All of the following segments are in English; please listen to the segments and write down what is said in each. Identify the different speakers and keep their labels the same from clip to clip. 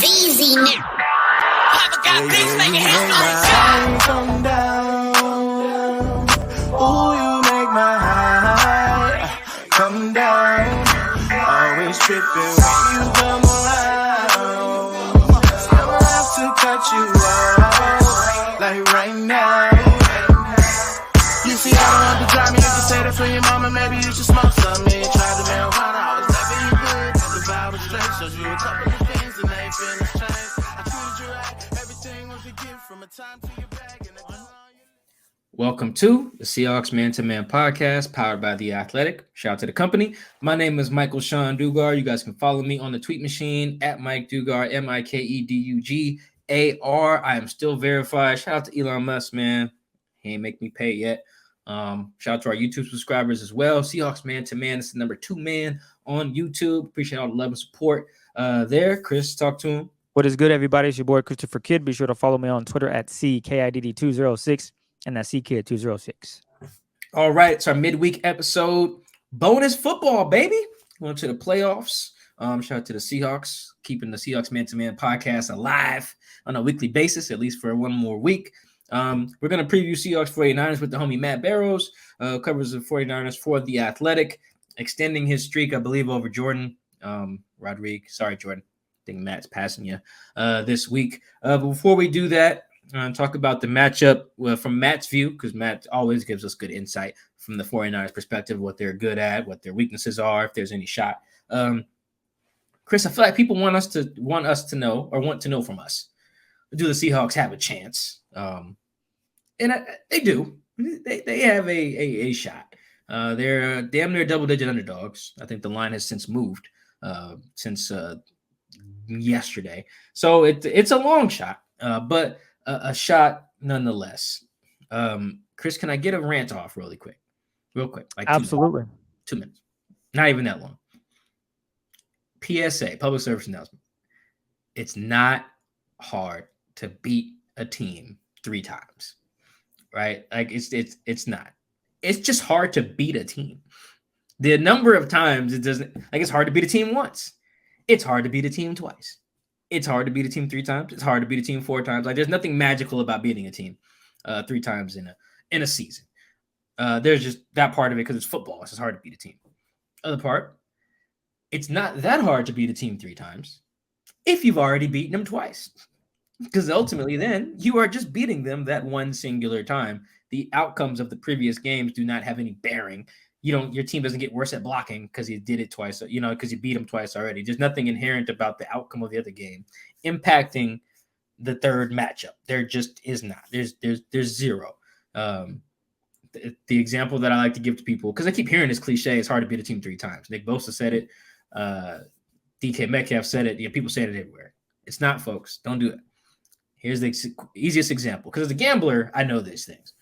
Speaker 1: Easy now. Papa got things making headlines.
Speaker 2: Come down. Ooh, you make my high come down. Always tripping when you come around. I'ma have to cut you off, like right now. You see, I don't want to drive me. You can say that for your mama. Maybe you should smoke some. Me try the marijuana. I was never you good. The vibe was straight. Showed you a couple of things and they ain't finna change. I treated you right. Everything was a gift from a time to your bag and
Speaker 3: Welcome to the Seahawks Man-to-Man podcast, powered by The Athletic. Shout out to the company. My name is Michael-Shawn Dugar. You guys can follow me on the tweet machine at Mike Dugar, MikeDugar. I am still verified. Shout out to Elon Musk, man. He ain't make me pay yet. Shout out to our YouTube subscribers as well. Seahawks Man-to-Man. This is the number 2 man on YouTube. Appreciate all the love and support there. Chris, talk to him.
Speaker 4: What is good, everybody? It's your boy, Christopher Kid. Be sure to follow me on Twitter at CKIDD206. And that's CKid206.
Speaker 3: All right, it's our midweek episode. Bonus football, baby. Going to the playoffs. Shout out to the Seahawks, keeping the Seahawks Man-to-Man podcast alive on a weekly basis, at least for one more week. We're going to preview Seahawks 49ers with the homie Matt Barrows. Covers the 49ers for The Athletic, extending his streak, I believe, over Jordan. Rodriguez. Sorry, Jordan. I think Matt's passing you this week. But before we do that, talk about the matchup from Matt's view, because Matt always gives us good insight from the 49ers perspective, what they're good at, what their weaknesses are, if there's any shot. Chris, I feel like people want to know from us, do the Seahawks have a chance? They do. They have a shot. They're damn near double-digit underdogs. I think the line has since moved since yesterday. So it's a long shot, but a shot nonetheless. Chris, can I get a rant off real quick? Like
Speaker 4: Absolutely.
Speaker 3: 2 minutes. Not even that long. PSA, public service announcement. It's not hard to beat a team 3 times, right? Like it's not. It's just hard to beat a team. The number of times it doesn't, like, it's hard to beat a team once. It's hard to beat a team twice. It's hard to beat a team 3 times. It's hard to beat a team 4 times. Like, there's nothing magical about beating a team 3 times in a season. There's just that part of it because it's football. It's just hard to beat a team. Other part, it's not that hard to beat a team 3 times if you've already beaten them twice. Because ultimately then you are just beating them that one singular time. The outcomes of the previous games do not have any bearing. Your team doesn't get worse at blocking because you did it twice, because you beat them twice already. There's nothing inherent about the outcome of the other game impacting the third matchup. There just is not. There's zero. The example that I like to give to people, because I keep hearing this cliche, it's hard to beat a team 3 times. Nick Bosa said it. DK Metcalf said it. People say it everywhere. It's not, folks. Don't do it. Here's the easiest example. Because as a gambler, I know these things.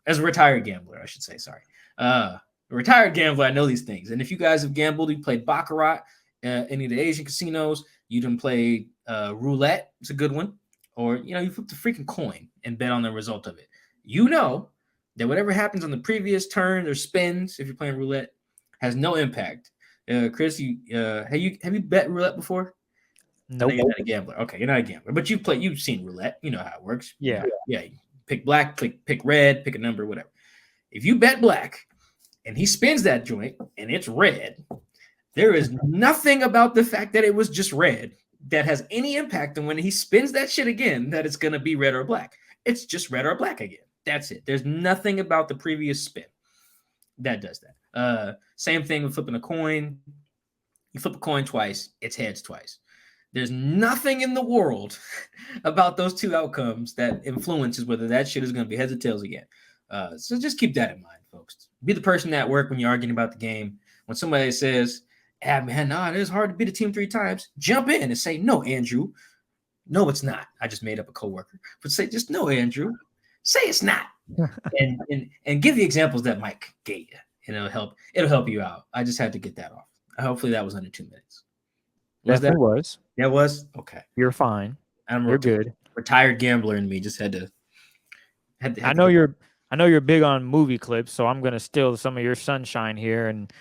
Speaker 3: As a retired gambler, I should say. Sorry. A retired gambler, I know these things. And if you guys have gambled, you played Baccarat, any of the Asian casinos, you done played roulette. It's a good one. Or, you flipped a freaking coin and bet on the result of it. You know that whatever happens on the previous turn or spins, if you're playing roulette, has no impact. Chris, have you bet roulette before?
Speaker 4: Nope.
Speaker 3: You're not a gambler. Okay, you're not a gambler, but you've seen roulette. You know how it works.
Speaker 4: Yeah.
Speaker 3: Yeah. You pick black, pick red, pick a number, whatever. If you bet black and he spins that joint and it's red, there is nothing about the fact that it was just red that has any impact on when he spins that shit again that it's going to be red or black. It's just red or black again. That's it. There's nothing about the previous spin that does that. Same thing with flipping a coin. You flip a coin twice, it's heads twice. There's nothing in the world about those 2 outcomes that influences whether that shit is going to be heads or tails again. So just keep that in mind, folks. Be the person at work when you're arguing about the game. When somebody says, man, it is hard to beat a team 3 times, jump in and say, no, Andrew. No, it's not. I just made up a coworker. But say, just no, Andrew. Say it's not. and give the examples that Mike gave you. And it'll help you out. I just had to get that off. Hopefully that was under 2 minutes.
Speaker 4: Definitely was.
Speaker 3: That was? Okay.
Speaker 4: You're fine.
Speaker 3: You're
Speaker 4: good.
Speaker 3: Retired gambler in me just had to
Speaker 4: I know you're big on movie clips, so I'm going to steal some of your sunshine here. And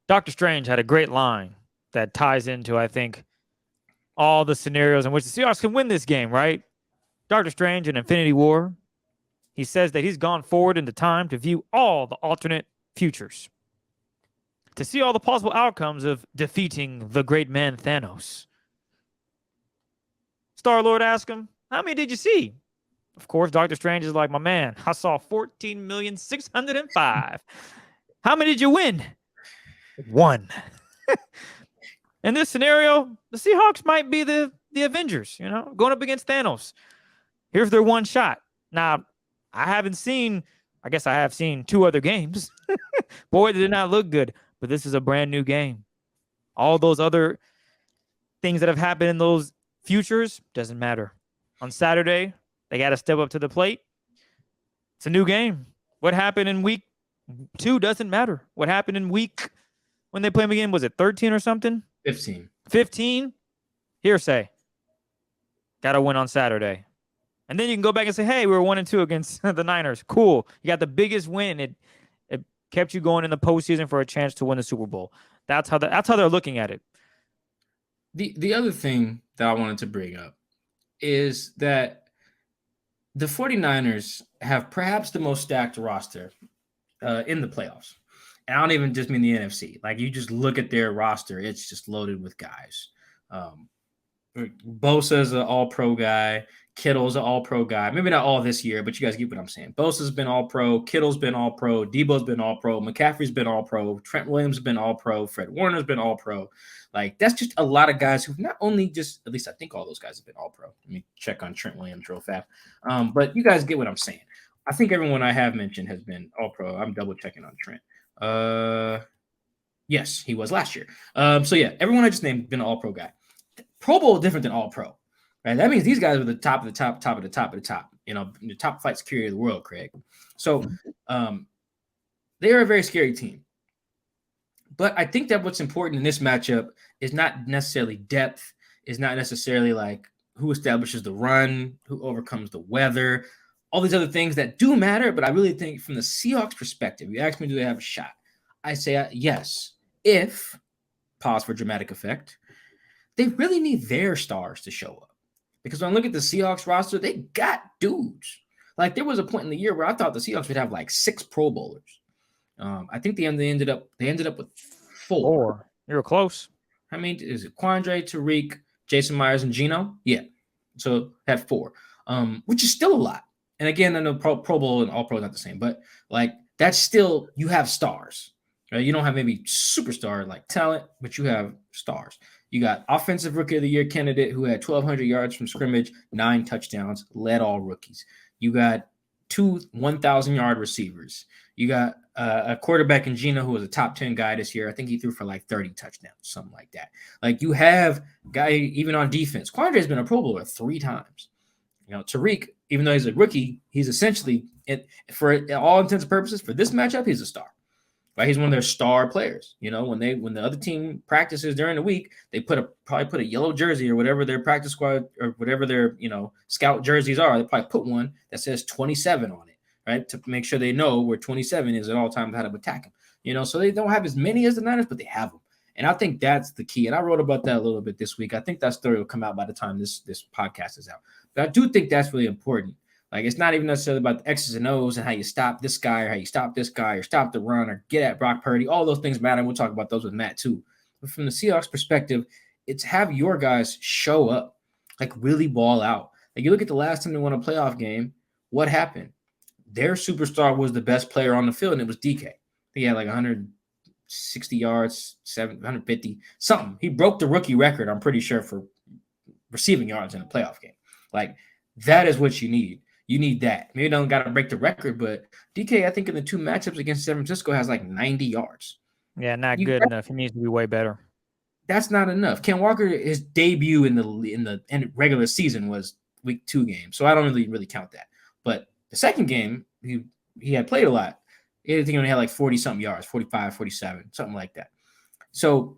Speaker 4: Doctor Strange had a great line that ties into, I think, all the scenarios in which the Seahawks can win this game, right? Doctor Strange in Infinity War, he says that he's gone forward into time to view all the alternate futures, to see all the possible outcomes of defeating the great man Thanos. Star-Lord asks him, how many did you see? Of course, Doctor Strange is like, my man, I saw 14,605,000. How many did you win? 1. In this scenario, the Seahawks might be the Avengers, going up against Thanos. Here's their one shot. Now, I have seen 2 other games. Boy, they did not look good, but this is a brand new game. All those other things that have happened in those futures doesn't matter. On Saturday, they got to step up to the plate. It's a new game. What happened in week 2 doesn't matter. What happened in week, when they played them again, was it 13 or something? 15? Hearsay. Got to win on Saturday. And then you can go back and say, hey, we were 1-2 against the Niners. Cool. You got the biggest win. It kept you going in the postseason for a chance to win the Super Bowl. That's how they're looking at it.
Speaker 3: The other thing that I wanted to bring up is that the 49ers have perhaps the most stacked roster in the playoffs. And I don't even just mean the NFC. Like, you just look at their roster, it's just loaded with guys. Bosa's an all-pro guy. Kittle's an all-pro guy. Maybe not all this year, but you guys get what I'm saying. Bosa's been all-pro. Kittle's been all-pro. Debo's been all-pro. McCaffrey's been all-pro. Trent Williams has been all-pro. Fred Warner's been all-pro. Like, that's just a lot of guys who've not only just, at least I think all those guys have been all-pro. Let me check on Trent Williams real fast. But you guys get what I'm saying. I think everyone I have mentioned has been all-pro. I'm double-checking on Trent. Yes, he was last year. So yeah, everyone I just named been an all-pro guy. Pro Bowl is different than all-pro, right? That means these guys are the top of the top, top of the top of the top. The top flight security of the world, Craig. So they are a very scary team. But I think that what's important in this matchup is not necessarily depth, is not necessarily like who establishes the run, who overcomes the weather, all these other things that do matter. But I really think from the Seahawks perspective, you ask me, do they have a shot? I say yes, if, pause for dramatic effect, they really need their stars to show up. Because when I look at the Seahawks roster, they got dudes. Like, there was a point in the year where I thought the Seahawks would have like 6 Pro Bowlers. I think they ended up with 4.
Speaker 4: You were close.
Speaker 3: I mean, is it Quandre, Tariq, Jason Myers, and Geno? Yeah. So have 4, which is still a lot. And again, I know Pro Bowl and All Pro is not the same, but like that's still, you have stars. Right? You don't have maybe superstar like talent, but you have stars. You got Offensive Rookie of the Year candidate who had 1,200 yards from scrimmage, 9 touchdowns, led all rookies. You got 2 1,000-yard receivers. You got a quarterback in Geno who was a top 10 guy this year. I think he threw for like 30 touchdowns, something like that. Like, you have guy even on defense. Quandre has been a Pro Bowler 3 times. Tariq, even though he's a rookie, he's essentially, for all intents and purposes, for this matchup, he's a star. Right, he's one of their star players. When the other team practices during the week, they probably put a yellow jersey or whatever their practice squad or whatever their scout jerseys are. They probably put one that says 27 on it, right, to make sure they know where 27 is at all times, how to attack them. So they don't have as many as the Niners, but they have them, and I think that's the key. And I wrote about that a little bit this week. I think that story will come out by the time this podcast is out. But I do think that's really important. Like, it's not even necessarily about the X's and O's and how you stop this guy or how you stop this guy or stop the run or get at Brock Purdy. All those things matter. We'll talk about those with Matt too. But from the Seahawks perspective, it's have your guys show up, like really ball out. Like, you look at the last time they won a playoff game, what happened? Their superstar was the best player on the field, and it was DK. He had like 160 yards, 150, something. He broke the rookie record, I'm pretty sure, for receiving yards in a playoff game. Like, that is what you need. You need that. Maybe don't got to break the record, but DK, I think in the 2 matchups against San Francisco, has like 90 yards.
Speaker 4: Yeah, not good enough. He needs to be way better. That's
Speaker 3: not enough. Ken Walker, his debut in the regular season was week 2 game, so I don't really count that. But the second game, he had played a lot. I think he only had like 40-something yards, 45, 47, something like that. So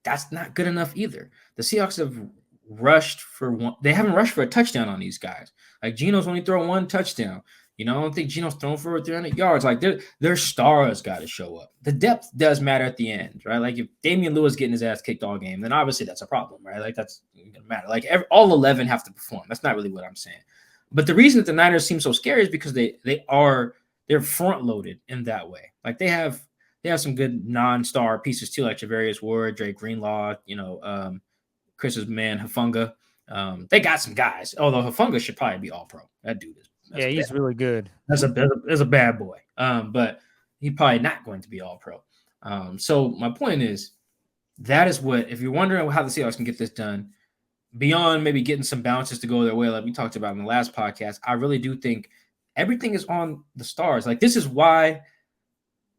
Speaker 3: that's not good enough either. The Seahawks have rushed for one. They haven't rushed for a touchdown on these guys. Like, Geno's only thrown 1 touchdown. You know, I don't think Geno's thrown for 300 yards. Like their stars got to show up. The depth does matter at the end, right? Like if Damian Lewis getting his ass kicked all game, then obviously that's a problem, right? Like that's gonna matter. Like all 11 have to perform. That's not really what I'm saying. But the reason that the Niners seem so scary is because they're front loaded in that way. Like they have some good non-star pieces too, like Javarius Ward, Drake Greenlaw, Chris's man Hufanga. They got some guys, although Hufanga should probably be all pro. That dude is.
Speaker 4: Yeah, he's really good.
Speaker 3: That's a bad boy. But he's probably not going to be all pro. So my point is, that is what, if you're wondering how the Seahawks can get this done, beyond maybe getting some bounces to go their way, like we talked about in the last podcast, I really do think everything is on the stars. Like this is why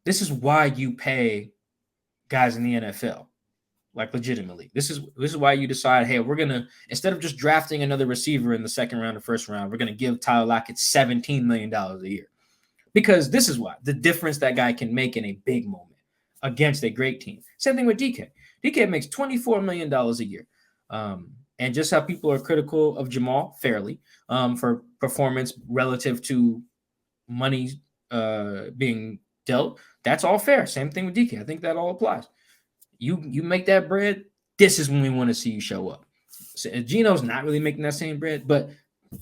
Speaker 3: you pay guys in the NFL. Like legitimately, this is why you decide, hey, we're gonna, instead of just drafting another receiver in the second round or first round, we're gonna give Tyler Lockett $17 million a year, because this is why the difference that guy can make in a big moment against a great team. Same thing with DK. DK makes $24 million a year, and just how people are critical of Jamal fairly for performance relative to money being dealt. That's all fair. Same thing with DK. I think that all applies. You make that bread, this is when we want to see you show up. So Geno's not really making that same bread, but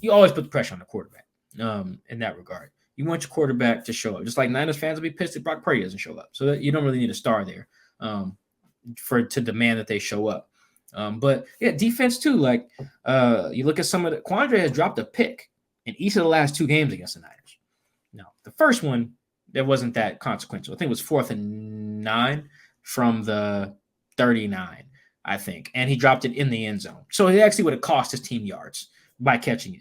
Speaker 3: you always put the pressure on the quarterback in that regard. You want your quarterback to show up. Just like Niners fans will be pissed if Brock Purdy doesn't show up. So that you don't really need a star there to demand that they show up. But yeah, defense too. Like you look at some of the, Quandre has dropped a pick in each of the last 2 games against the Niners. Now, the first one, that wasn't that consequential. I think it was 4th and 9 from the 39, I think. And he dropped it in the end zone. So it actually would have cost his team yards by catching it.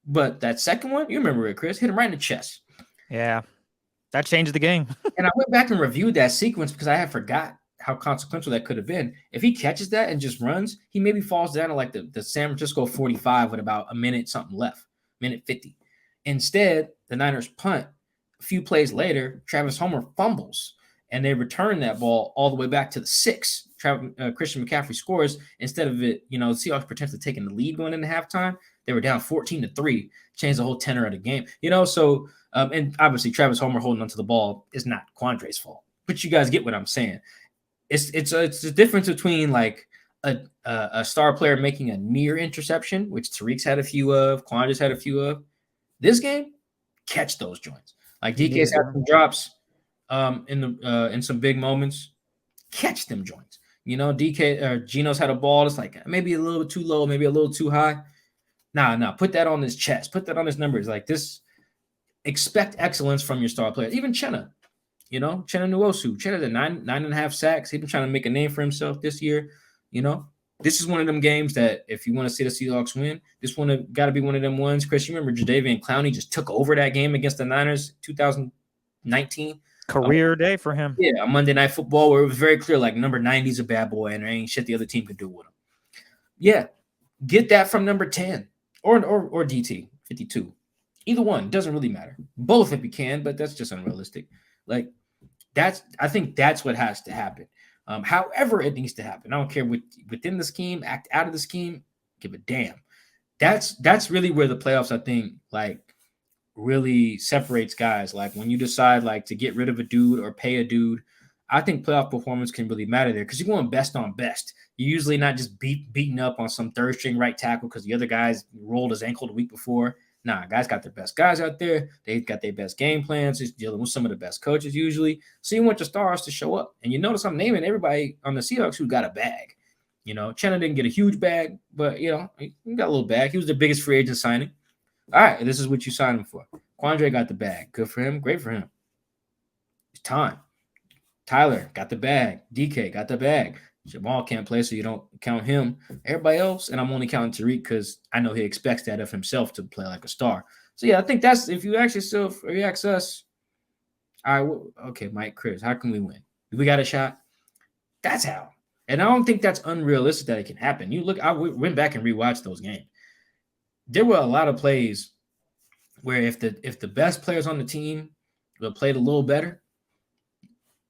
Speaker 3: But that second one, you remember it, Chris, hit him right in the chest.
Speaker 4: Yeah, that changed the game.
Speaker 3: And I went back and reviewed that sequence because I had forgot how consequential that could have been. If he catches that and just runs, he maybe falls down to like the San Francisco 45 with about a minute something left, minute 50. Instead, the Niners punt. A few plays later, Travis Homer fumbles, and they return that ball all the way back to the 6. Christian McCaffrey scores. Instead of it, the Seahawks potentially taking the lead going into halftime, they were down 14-3, changed the whole tenor of the game. So and obviously Travis Homer holding onto the ball is not Quandre's fault, but you guys get what I'm saying. It's a difference between like a star player making a near interception, which Tariq's had a few of, Quandre's had a few of. This game, catch those joints. Like DK's had some drops in some big moments. Catch them joints. Geno's had a ball. It's like maybe a little bit too low, maybe a little too high. Nah. Put that on his chest. Put that on his numbers. Like this, expect excellence from your star players. Even Chenna, Chenna Nwosu. Chenna's at 9.5 sacks. He's been trying to make a name for himself this year. This is one of them games that if you want to see the Seahawks win, this one got to be one of them ones. Chris, you remember Jadeveon Clowney just took over that game against the Niners 2019?
Speaker 4: Career day for him.
Speaker 3: Yeah, a Monday Night Football where it was very clear, like number 90 is a bad boy and there ain't shit the other team could do with him. Yeah, get that from number 10 or DT 52. Either one, doesn't really matter. Both if you can, but that's just unrealistic. Like I think that's what has to happen. However it needs to happen. I don't care within the scheme, act out of the scheme, give a damn. That's really where the playoffs, I think, like really separates guys. Like when you decide like to get rid of a dude or pay a dude, I think playoff performance can really matter there because you're going best on best. You're usually not just beating up on some third string right tackle because the other guys rolled his ankle the week before. Nah, guys got their best guys out there. They got their best game plans. He's dealing with some of the best coaches usually. So you want your stars to show up. And you notice I'm naming everybody on the Seahawks who got a bag. Chenna didn't get a huge bag, but, he got a little bag. He was the biggest free agent signing. All right, this is what you signed him for. Quandre got the bag. Good for him. Great for him. It's time. Tyler got the bag. DK got the bag. Jamal can't play, so you don't count him. Everybody else, and I'm only counting Tariq because I know he expects that of himself to play like a star. So, yeah, I think that's – if you ask yourself or you ask us, all right, okay, Mike, Chris, how can we win? Do we got a shot? That's how. And I don't think that's unrealistic that it can happen. You look – I went back and rewatched those games. There were a lot of plays where if the best players on the team would have played a little better,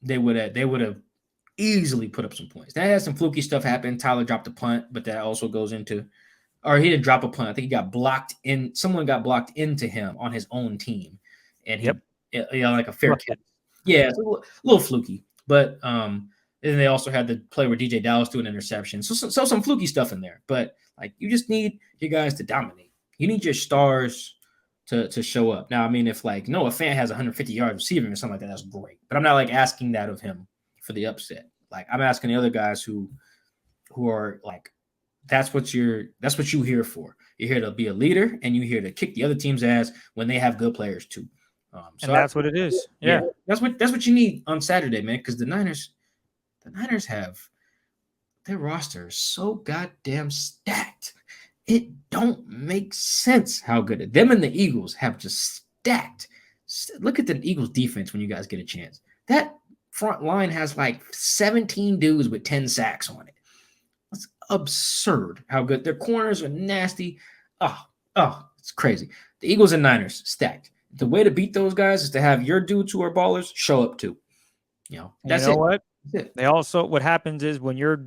Speaker 3: they would have easily put up some points. That had some fluky stuff happen. Tyler dropped a punt, but that also goes into, or he didn't drop a punt. I think he got blocked in. Someone got blocked into him on his own team. and
Speaker 4: Yep.
Speaker 3: like a fair catch. Yeah, it's a little fluky, but then they also had the play where DJ Dallas threw an interception. So some fluky stuff in there, but like you just need your guys to dominate. You need your stars to show up. Now, I mean, if like Noah Fant has 150 yards receiving or something like that, that's great. But I'm not like asking that of him for the upset. Like I'm asking the other guys who are like, that's what you're here for. You're here to be a leader, and you're here to kick the other team's ass when they have good players too.
Speaker 4: So that's what it is. Yeah.
Speaker 3: That's what you need on Saturday, man. Because the Niners have their roster is so goddamn stacked. It don't make sense how good them and the Eagles have just stacked. Look at the Eagles defense when you guys get a chance. That front line has like 17 dudes with 10 sacks on it. It's absurd how good their corners are. Nasty. Oh, it's crazy. The Eagles and Niners stacked. The way to beat those guys is to have your dudes who are ballers show up too. That's it.
Speaker 4: What? They also, what happens is when your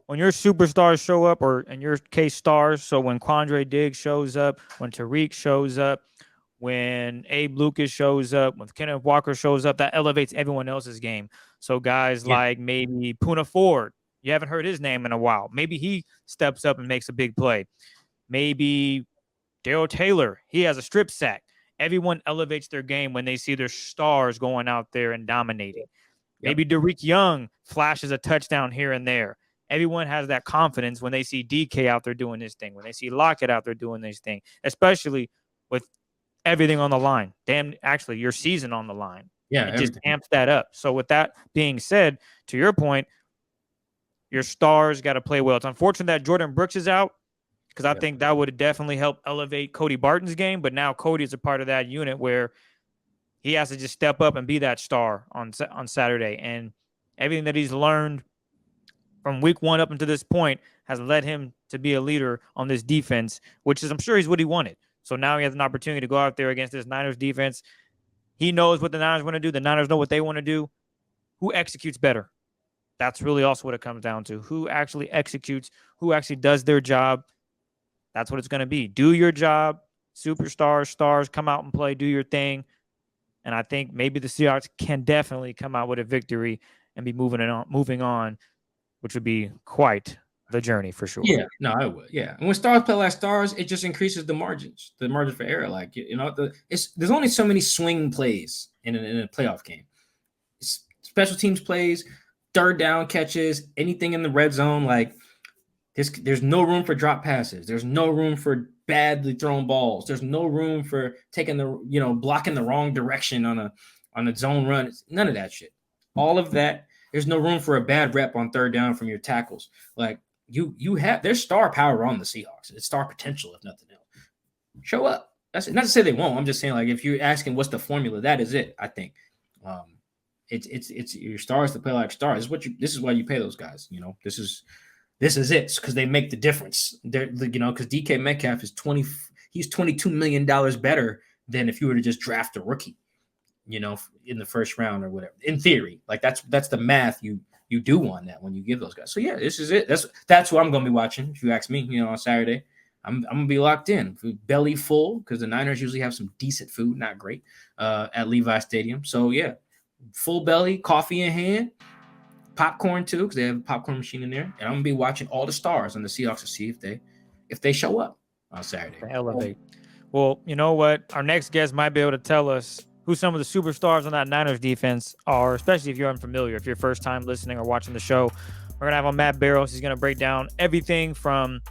Speaker 4: superstars show up, or in your case, stars. So when Quandre Diggs shows up, when Tariq shows up, when Abe Lucas shows up, when Kenneth Walker shows up, that elevates everyone else's game. So guys like maybe Poona Ford, you haven't heard his name in a while. Maybe he steps up and makes a big play. Maybe Darryl Taylor, he has a strip sack. Everyone elevates their game when they see their stars going out there and dominating. Maybe Derek Young flashes a touchdown here and there. Everyone has that confidence when they see DK out there doing this thing, when they see Lockett out there doing this thing, especially with everything on the line. Actually, your season on the line.
Speaker 3: Yeah,
Speaker 4: it just amps that up. So with that being said, to your point, your stars got to play well. It's unfortunate that Jordan Brooks is out, because I think that would definitely help elevate Cody Barton's game. But now Cody is a part of that unit where he has to just step up and be that star on Saturday. And everything that he's learned from week one up until this point has led him to be a leader on this defense, which is, I'm sure, he's what he wanted. So now he has an opportunity to go out there against this Niners defense. He knows what the Niners want to do. The Niners know what they want to do. Who executes better? That's really also what it comes down to. Who actually executes? Who actually does their job? That's what it's going to be. Do your job. Superstars, stars, come out and play. Do your thing. And I think maybe the Seahawks can definitely come out with a victory and be moving on, which would be quite the journey for sure.
Speaker 3: Yeah, no, I would. Yeah, and when stars play like stars, it just increases the margin for error. Like there's only so many swing plays in a playoff game. Special teams plays, third down catches, anything in the red zone. Like there's no room for drop passes. There's no room for badly thrown balls. There's no room for taking blocking the wrong direction on a zone run. It's none of that shit. All of that. There's no room for a bad rep on third down from your tackles. Like you have, there's star power on the Seahawks. It's star potential, if nothing else. Show up. That's it. Not to say they won't. I'm just saying, like, if you're asking what's the formula, that is it. I think it's your stars to play like stars. This is why you pay those guys. This is it, because they make the difference. Because DK Metcalf is he's $22 million better than if you were to just draft a rookie, in the first round or whatever. In theory, like that's the math you do on that when you give those guys. So yeah, this is it. That's what I'm gonna be watching. If you ask me, on Saturday, I'm gonna be locked in, belly full, because the Niners usually have some decent food, not great, at Levi Stadium. So yeah, full belly, coffee in hand. Popcorn too, because they have a popcorn machine in there, and I'm gonna be watching all the stars on the Seahawks to see if they show up on Saturday.
Speaker 4: They elevate. Well, you know what? Our next guest might be able to tell us who some of the superstars on that Niners defense are, especially if you're unfamiliar, if you're first time listening or watching the show. We're gonna have on Matt Barrows. He's gonna break down everything from,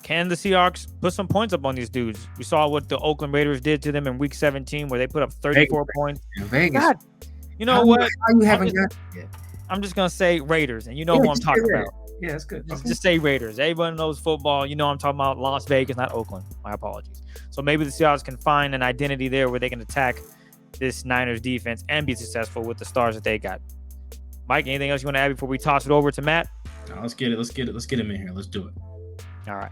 Speaker 4: can the Seahawks put some points up on these dudes? We saw what the Oakland Raiders did to them in Week 17, where they put up 34 points.
Speaker 3: Vegas.
Speaker 4: God, you know what?
Speaker 3: How you haven't got it?
Speaker 4: I'm just going to say Raiders, and you know who I'm talking about.
Speaker 3: Yeah, that's good.
Speaker 4: Just say Raiders. Everyone knows football. I'm talking about Las Vegas, not Oakland. My apologies. So maybe the Seahawks can find an identity there where they can attack this Niners defense and be successful with the stars that they got. Mike, anything else you want to add before we toss it over to Matt?
Speaker 3: No, let's get it. Let's get him in here. Let's do it.
Speaker 4: All right.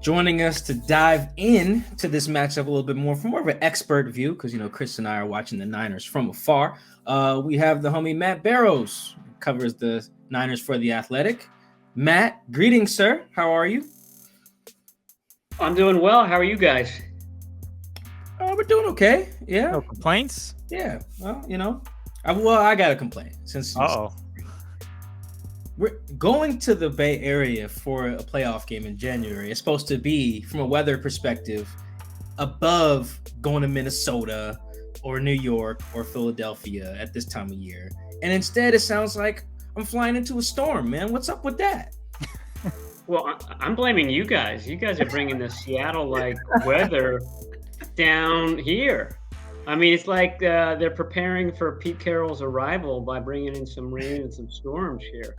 Speaker 3: Joining us to dive in to this matchup a little bit more from more of an expert view, because Chris and I are watching the Niners from afar. We have the homie Matt Barrows, who covers the Niners for The Athletic. Matt, greetings, sir. How are you?
Speaker 5: I'm doing well. How are you guys?
Speaker 3: Oh, we're doing okay. Yeah.
Speaker 4: No complaints.
Speaker 3: Yeah. Well, I got a complaint since we're going to the Bay Area for a playoff game in January. It's supposed to be, from a weather perspective, above going to Minnesota or New York or Philadelphia at this time of year. And instead, it sounds like I'm flying into a storm, man. What's up with that?
Speaker 5: Well, I'm blaming you guys. You guys are bringing the Seattle-like weather down here. I mean, it's like they're preparing for Pete Carroll's arrival by bringing in some rain and some storms here.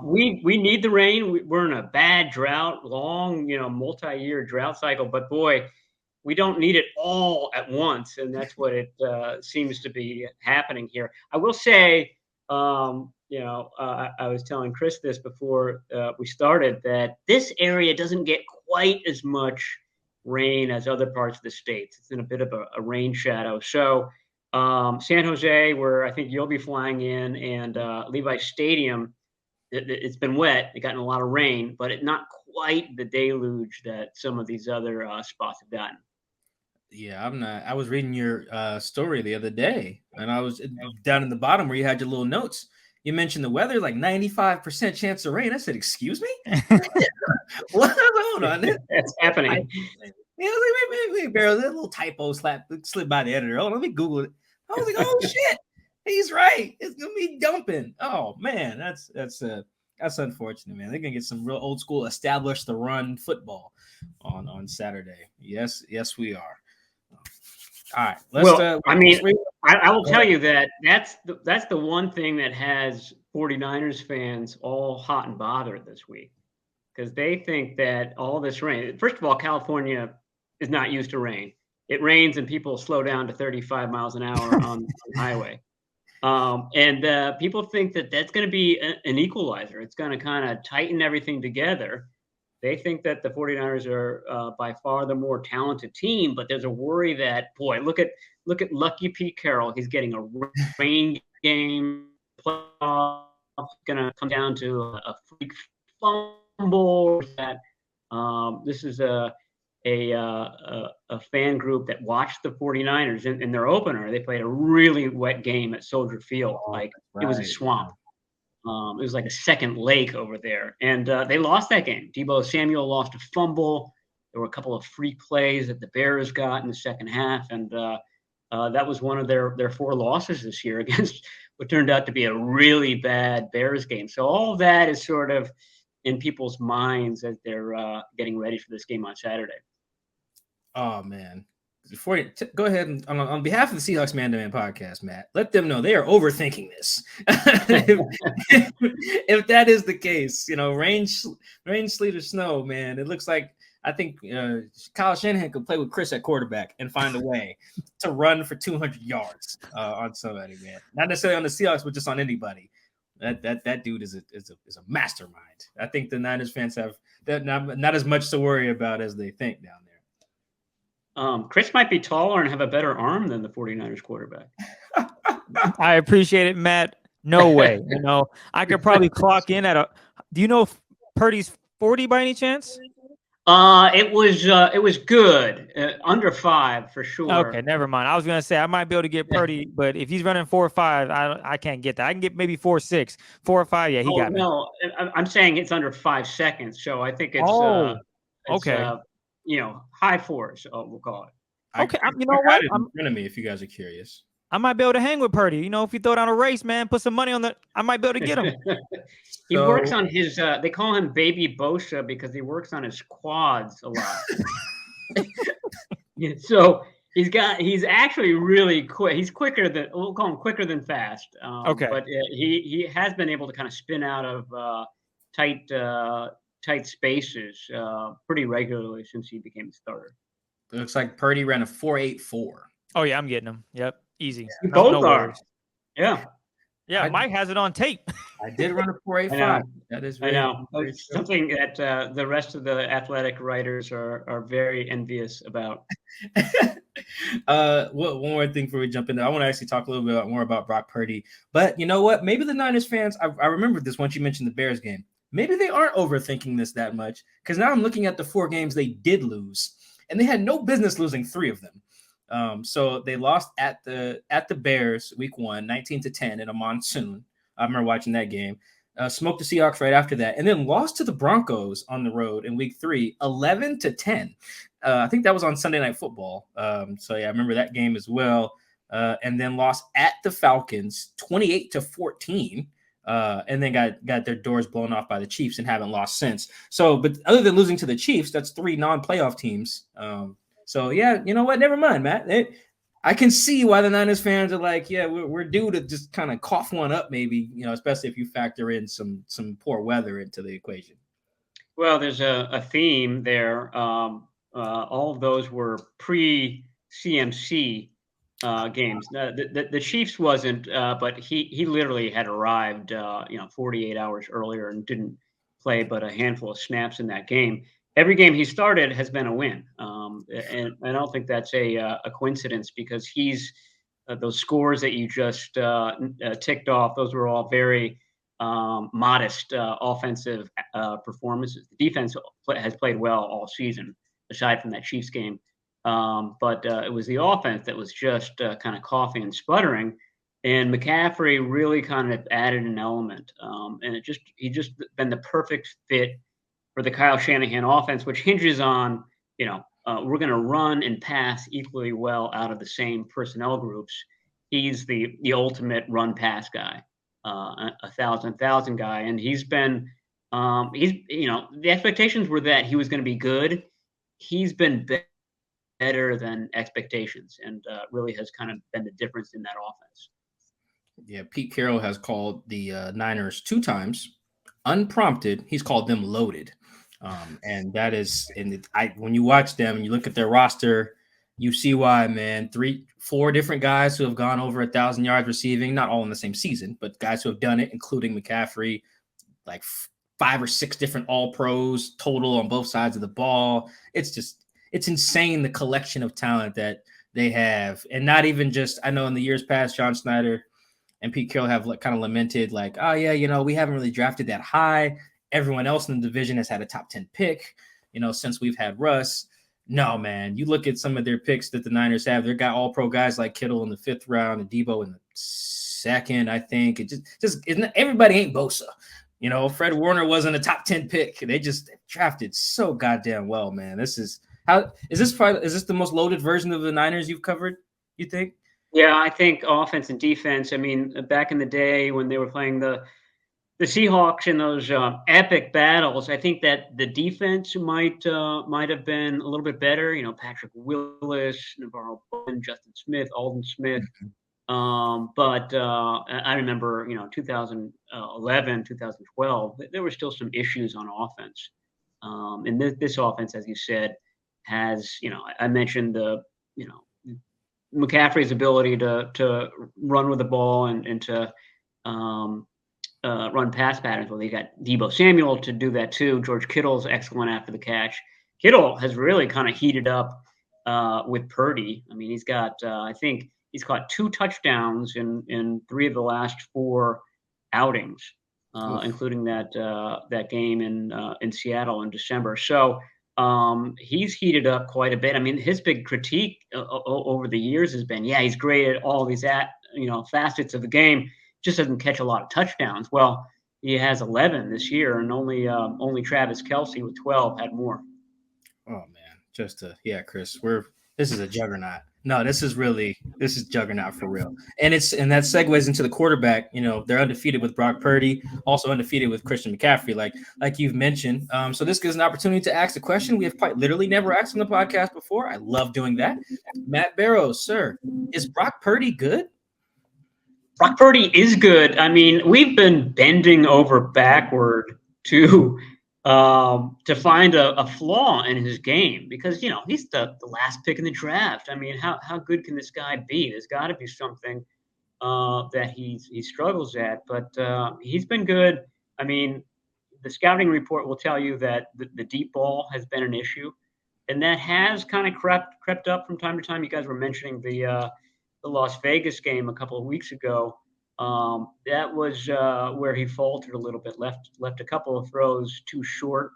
Speaker 5: We need the rain. We're in a bad drought, long, multi-year drought cycle. But boy, we don't need it all at once, and that's what it seems to be happening here. I will say, I was telling Chris this before we started, that this area doesn't get quite as much rain as other parts of the states. It's in a bit of a rain shadow. So San Jose, where I think you'll be flying in, and Levi Stadium, it's been wet. It gotten a lot of rain, but not quite the deluge that some of these other spots have gotten.
Speaker 3: Yeah, I'm not. I was reading your story the other day, and I was down in the bottom where you had your little notes. You mentioned the weather, like 95% chance of rain. I said, "Excuse me, what? Hold on,
Speaker 5: that's happening."
Speaker 3: Wait, Barrows, that little typo slid by the editor. Oh, let me Google it. I was like, "Oh shit, he's right. It's gonna be dumping." Oh man, that's unfortunate, man. They're gonna get some real old school, establish the run football on Saturday. Yes, we are. All right.
Speaker 5: I will tell you that that's the one thing that has 49ers fans all hot and bothered this week, because they think that all this rain. First of all, California is not used to rain. It rains and people slow down to 35 miles an hour on the highway. And people think that that's going to be an equalizer. It's going to kind of tighten everything together. They think that the 49ers are by far the more talented team, but there's a worry that, boy, look at Lucky Pete Carroll. He's getting a rain game. Playoff going to come down to a freak fumble. That this is a fan group that watched the 49ers in their opener. They played a really wet game at Soldier Field. It was a swamp. It was like a second lake over there. And they lost that game. Deebo Samuel lost a fumble. There were a couple of free plays that the Bears got in the second half. And that was one of their 4 losses this year against what turned out to be a really bad Bears game. So all that is sort of in people's minds as they're getting ready for this game on Saturday.
Speaker 3: Oh, man. Go ahead and on behalf of the Seahawks Man to Man podcast, Matt, let them know they are overthinking this. if that is the case, rain, sleet, or snow, man, it looks like I think Kyle Shanahan could play with Chris at quarterback and find a way to run for 200 yards on somebody, man. Not necessarily on the Seahawks, but just on anybody. That dude is a mastermind. I think the Niners fans have not as much to worry about as they think down there.
Speaker 5: Chris might be taller and have a better arm than the 49ers quarterback.
Speaker 4: I appreciate it, Matt. No way. I could probably clock in at do you know if Purdy's 40 by any chance?
Speaker 5: It was good. Under 5 for sure.
Speaker 4: Okay, never mind. I was gonna say I might be able to get Purdy, but if he's running 4 or 5, I can't get that. I can get maybe 4 or 6, 4 or 5. Yeah, he got me.
Speaker 5: No, I'm saying it's under 5 seconds. So I think it's
Speaker 4: okay.
Speaker 5: High 4s, we'll call it.
Speaker 4: Okay, you know what?
Speaker 3: In front of me, if you guys are curious.
Speaker 4: I might be able to hang with Purdy. If you throw down a race, man, put some money on I might be able to get him.
Speaker 5: He works on his. They call him Baby Bosa because he works on his quads a lot. So he's actually really quick. He's quicker than we'll call him quicker than fast.
Speaker 4: Okay,
Speaker 5: but he has been able to kind of spin out of tight spaces pretty regularly since he became the starter.
Speaker 3: It looks like Purdy ran a 4.84.
Speaker 4: Oh yeah, I'm getting him. Yep, easy.
Speaker 5: Both are. Yeah.
Speaker 4: Yeah, Mike has it on tape.
Speaker 3: I did run a 4.85. That is very,
Speaker 5: I know.
Speaker 3: very
Speaker 5: it's something that the rest of the athletic writers are very envious about.
Speaker 3: One more thing before we jump in there. I want to actually talk a little bit more about Brock Purdy. But you know what? Maybe the Niners fans, I remembered this once you mentioned the Bears game. Maybe they aren't overthinking this that much, because now I'm looking at the 4 games they did lose, and they had no business losing 3 of them. So they lost at the Bears week 1, 19-10 in a monsoon. I remember watching that game. Smoked the Seahawks right after that, and then lost to the Broncos on the road in week 3, 11-10. I think that was on Sunday Night Football. So yeah, I remember that game as well. And then lost at the Falcons, 28-14. And then got their doors blown off by the Chiefs and haven't lost since. So, but other than losing to the Chiefs, that's 3 non-playoff teams. So yeah, you know what? Never mind, Matt. I can see why the Niners fans are like, yeah, we're due to just kind of cough one up, maybe, especially if you factor in some poor weather into the equation.
Speaker 5: Well, there's a theme there. All of those were pre-CMC games. The Chiefs wasn't, but he literally had arrived, 48 hours earlier and didn't play but a handful of snaps in that game. Every game he started has been a win, and I don't think that's a coincidence because he's those scores that you just ticked off. Those were all very modest offensive performances. The defense has played well all season, aside from that Chiefs game. But it was the offense that was just kind of coughing and sputtering, and McCaffrey really kind of added an element. And he just been the perfect fit for the Kyle Shanahan offense, which hinges on, we're going to run and pass equally well out of the same personnel groups. He's the ultimate run pass guy, a thousand guy, and he's been. The expectations were that he was going to be good. He's been better than expectations, and really has kind of been the difference in that offense.
Speaker 3: Yeah, Pete Carroll has called the Niners 2 times unprompted. He's called them loaded, and that is, when you watch them and you look at their roster, you see why, man. 4 different guys who have gone over 1,000 yards receiving, not all in the same season, but guys who have done it, including McCaffrey, like 5 or 6 different all pros total on both sides of the ball. It's insane, the collection of talent that they have. And not even just, I know in the years past, John Snyder and Pete Carroll have kind of lamented like, oh yeah, we haven't really drafted that high. Everyone else in the division has had a top 10 pick, since we've had Russ. No, man, you look at some of their picks that the Niners have. They've got all pro guys like Kittle in the 5th round and Debo in the 2nd, I think. It just isn't, everybody ain't Bosa. Fred Warner wasn't a top 10 pick. They just drafted so goddamn well, man. Is this the most loaded version of the Niners you've covered, you think?
Speaker 5: Yeah, I think offense and defense. I mean, back in the day when they were playing the Seahawks in those epic battles, I think that the defense might have been a little bit better. Patrick Willis, Navarro Bowman, Justin Smith, Alden Smith. But I remember, 2011, 2012, there were still some issues on offense. And this offense, as you said, has, I mentioned McCaffrey's ability to run with the ball and to run pass patterns. Well, they got Debo Samuel to do that too. George Kittle's excellent after the catch. Kittle has really kind of heated up with Purdy. I mean, he's got, I think he's caught 2 touchdowns in 3 of the last 4 outings, including that game in Seattle in December. So he's heated up quite a bit. I mean, his big critique over the years has been, yeah, he's great at all these facets of the game, just doesn't catch a lot of touchdowns. Well, he has 11 this year, and only Travis Kelce with 12 had more.
Speaker 3: Oh man, Chris, this is a juggernaut. No, this is juggernaut for real. And that segues into the quarterback. They're undefeated with Brock Purdy, also undefeated with Christian McCaffrey, like you've mentioned. So this gives an opportunity to ask a question we have quite literally never asked on the podcast before. I love doing that. Matt Barrows, sir, is Brock Purdy good?
Speaker 5: Brock Purdy is good. I mean, we've been bending over backward to find a flaw in his game because, he's the last pick in the draft. I mean, how good can this guy be? There's got to be something that he struggles at, but he's been good. I mean, the scouting report will tell you that the deep ball has been an issue, and that has kind of crept up from time to time. You guys were mentioning the Las Vegas game a couple of weeks ago. That was where he faltered a little bit, left a couple of throws too short,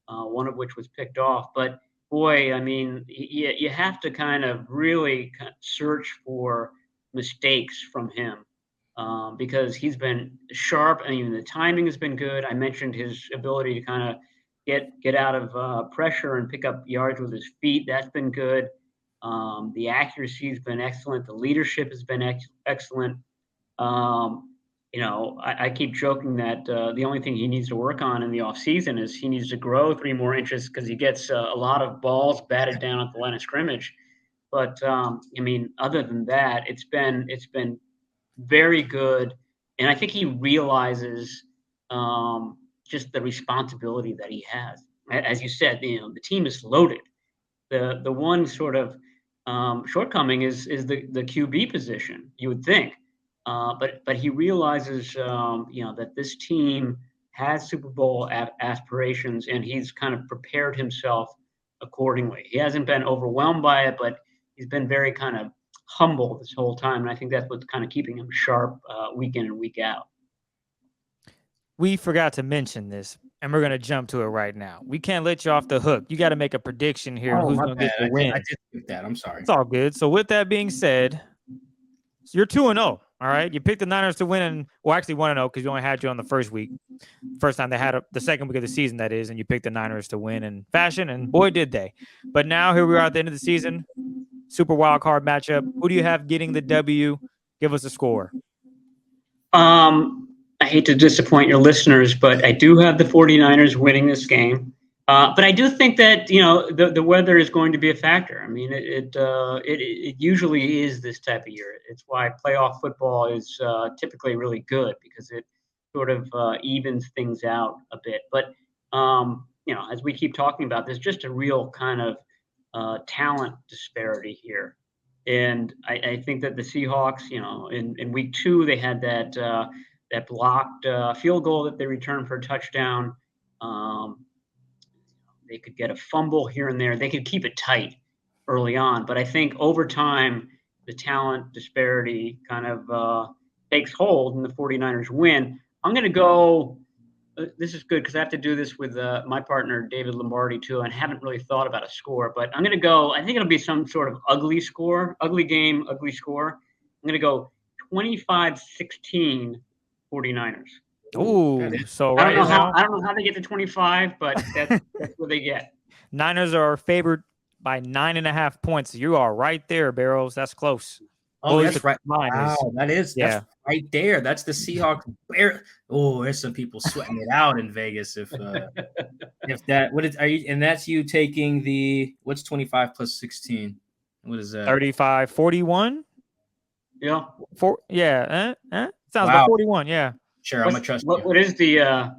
Speaker 5: one of which was picked off. But boy, I mean, you have to kind of really search for mistakes from him because he's been sharp. I mean, the timing has been good. I mentioned his ability to kind of get out of pressure and pick up yards with his feet. That's been good. The accuracy has been excellent. The leadership has been excellent. Um, I keep joking that the only thing he needs to work on in the offseason is he needs to grow 3 more inches because he gets a lot of balls batted down at the line of scrimmage. But I mean, other than that, it's been very good, and I think he realizes just the responsibility that he has. As you said, the team is loaded. The one sort of shortcoming is the QB position. You would think. But he realizes, that this team has Super Bowl aspirations, and he's kind of prepared himself accordingly. He hasn't been overwhelmed by it, but he's been very kind of humble this whole time, and I think that's what's kind of keeping him sharp week in and week out.
Speaker 4: We forgot to mention this, and we're going to jump to it right now. We can't let you off the hook. You got to make a prediction here on who's going to get the win.
Speaker 3: I did think that. I'm sorry.
Speaker 4: It's all good. So with that being said, you're 2-0. All right. You picked the Niners to win, and actually 1-0 because you only had you on the first week. First time they had the second week of the season, that is, and you picked the Niners to win in fashion, and boy, did they. But now here we are at the end of the season. Super wild card matchup. Who do you have getting the W? Give us a score.
Speaker 5: I hate to disappoint your listeners, but I do have the 49ers winning this game. But I do think that, the weather is going to be a factor. I mean, it usually is this type of year. It's why playoff football is typically really good because it sort of evens things out a bit. But, as we keep talking about, there's just a real kind of talent disparity here. And I think that the Seahawks, in week 2, they had that blocked field goal that they returned for a touchdown. They could get a fumble here and there. They could keep it tight early on. But I think over time, the talent disparity kind of takes hold and the 49ers win. I'm going to go this is good because I have to do this with my partner, David Lombardi, too, and haven't really thought about a score. But I'm going to go – I think it'll be some sort of ugly score, ugly game, ugly score. I'm going to go 25-16 49ers.
Speaker 4: Ooh, so
Speaker 5: I don't know how they get to 25, but that's what they get.
Speaker 4: Niners are favored by 9.5 points. You are right there, Barrows. That's close.
Speaker 3: Oh, that's right. Wow, that's right there. That's the Seahawks. Oh, there's some people sweating it out in Vegas. If that, what is, are you? And that's you taking the what's 25 plus 16? What is that?
Speaker 4: 35, 41.
Speaker 5: Yeah.
Speaker 4: Sounds about 41. Yeah.
Speaker 3: Sure, I'm gonna trust you.
Speaker 5: What is the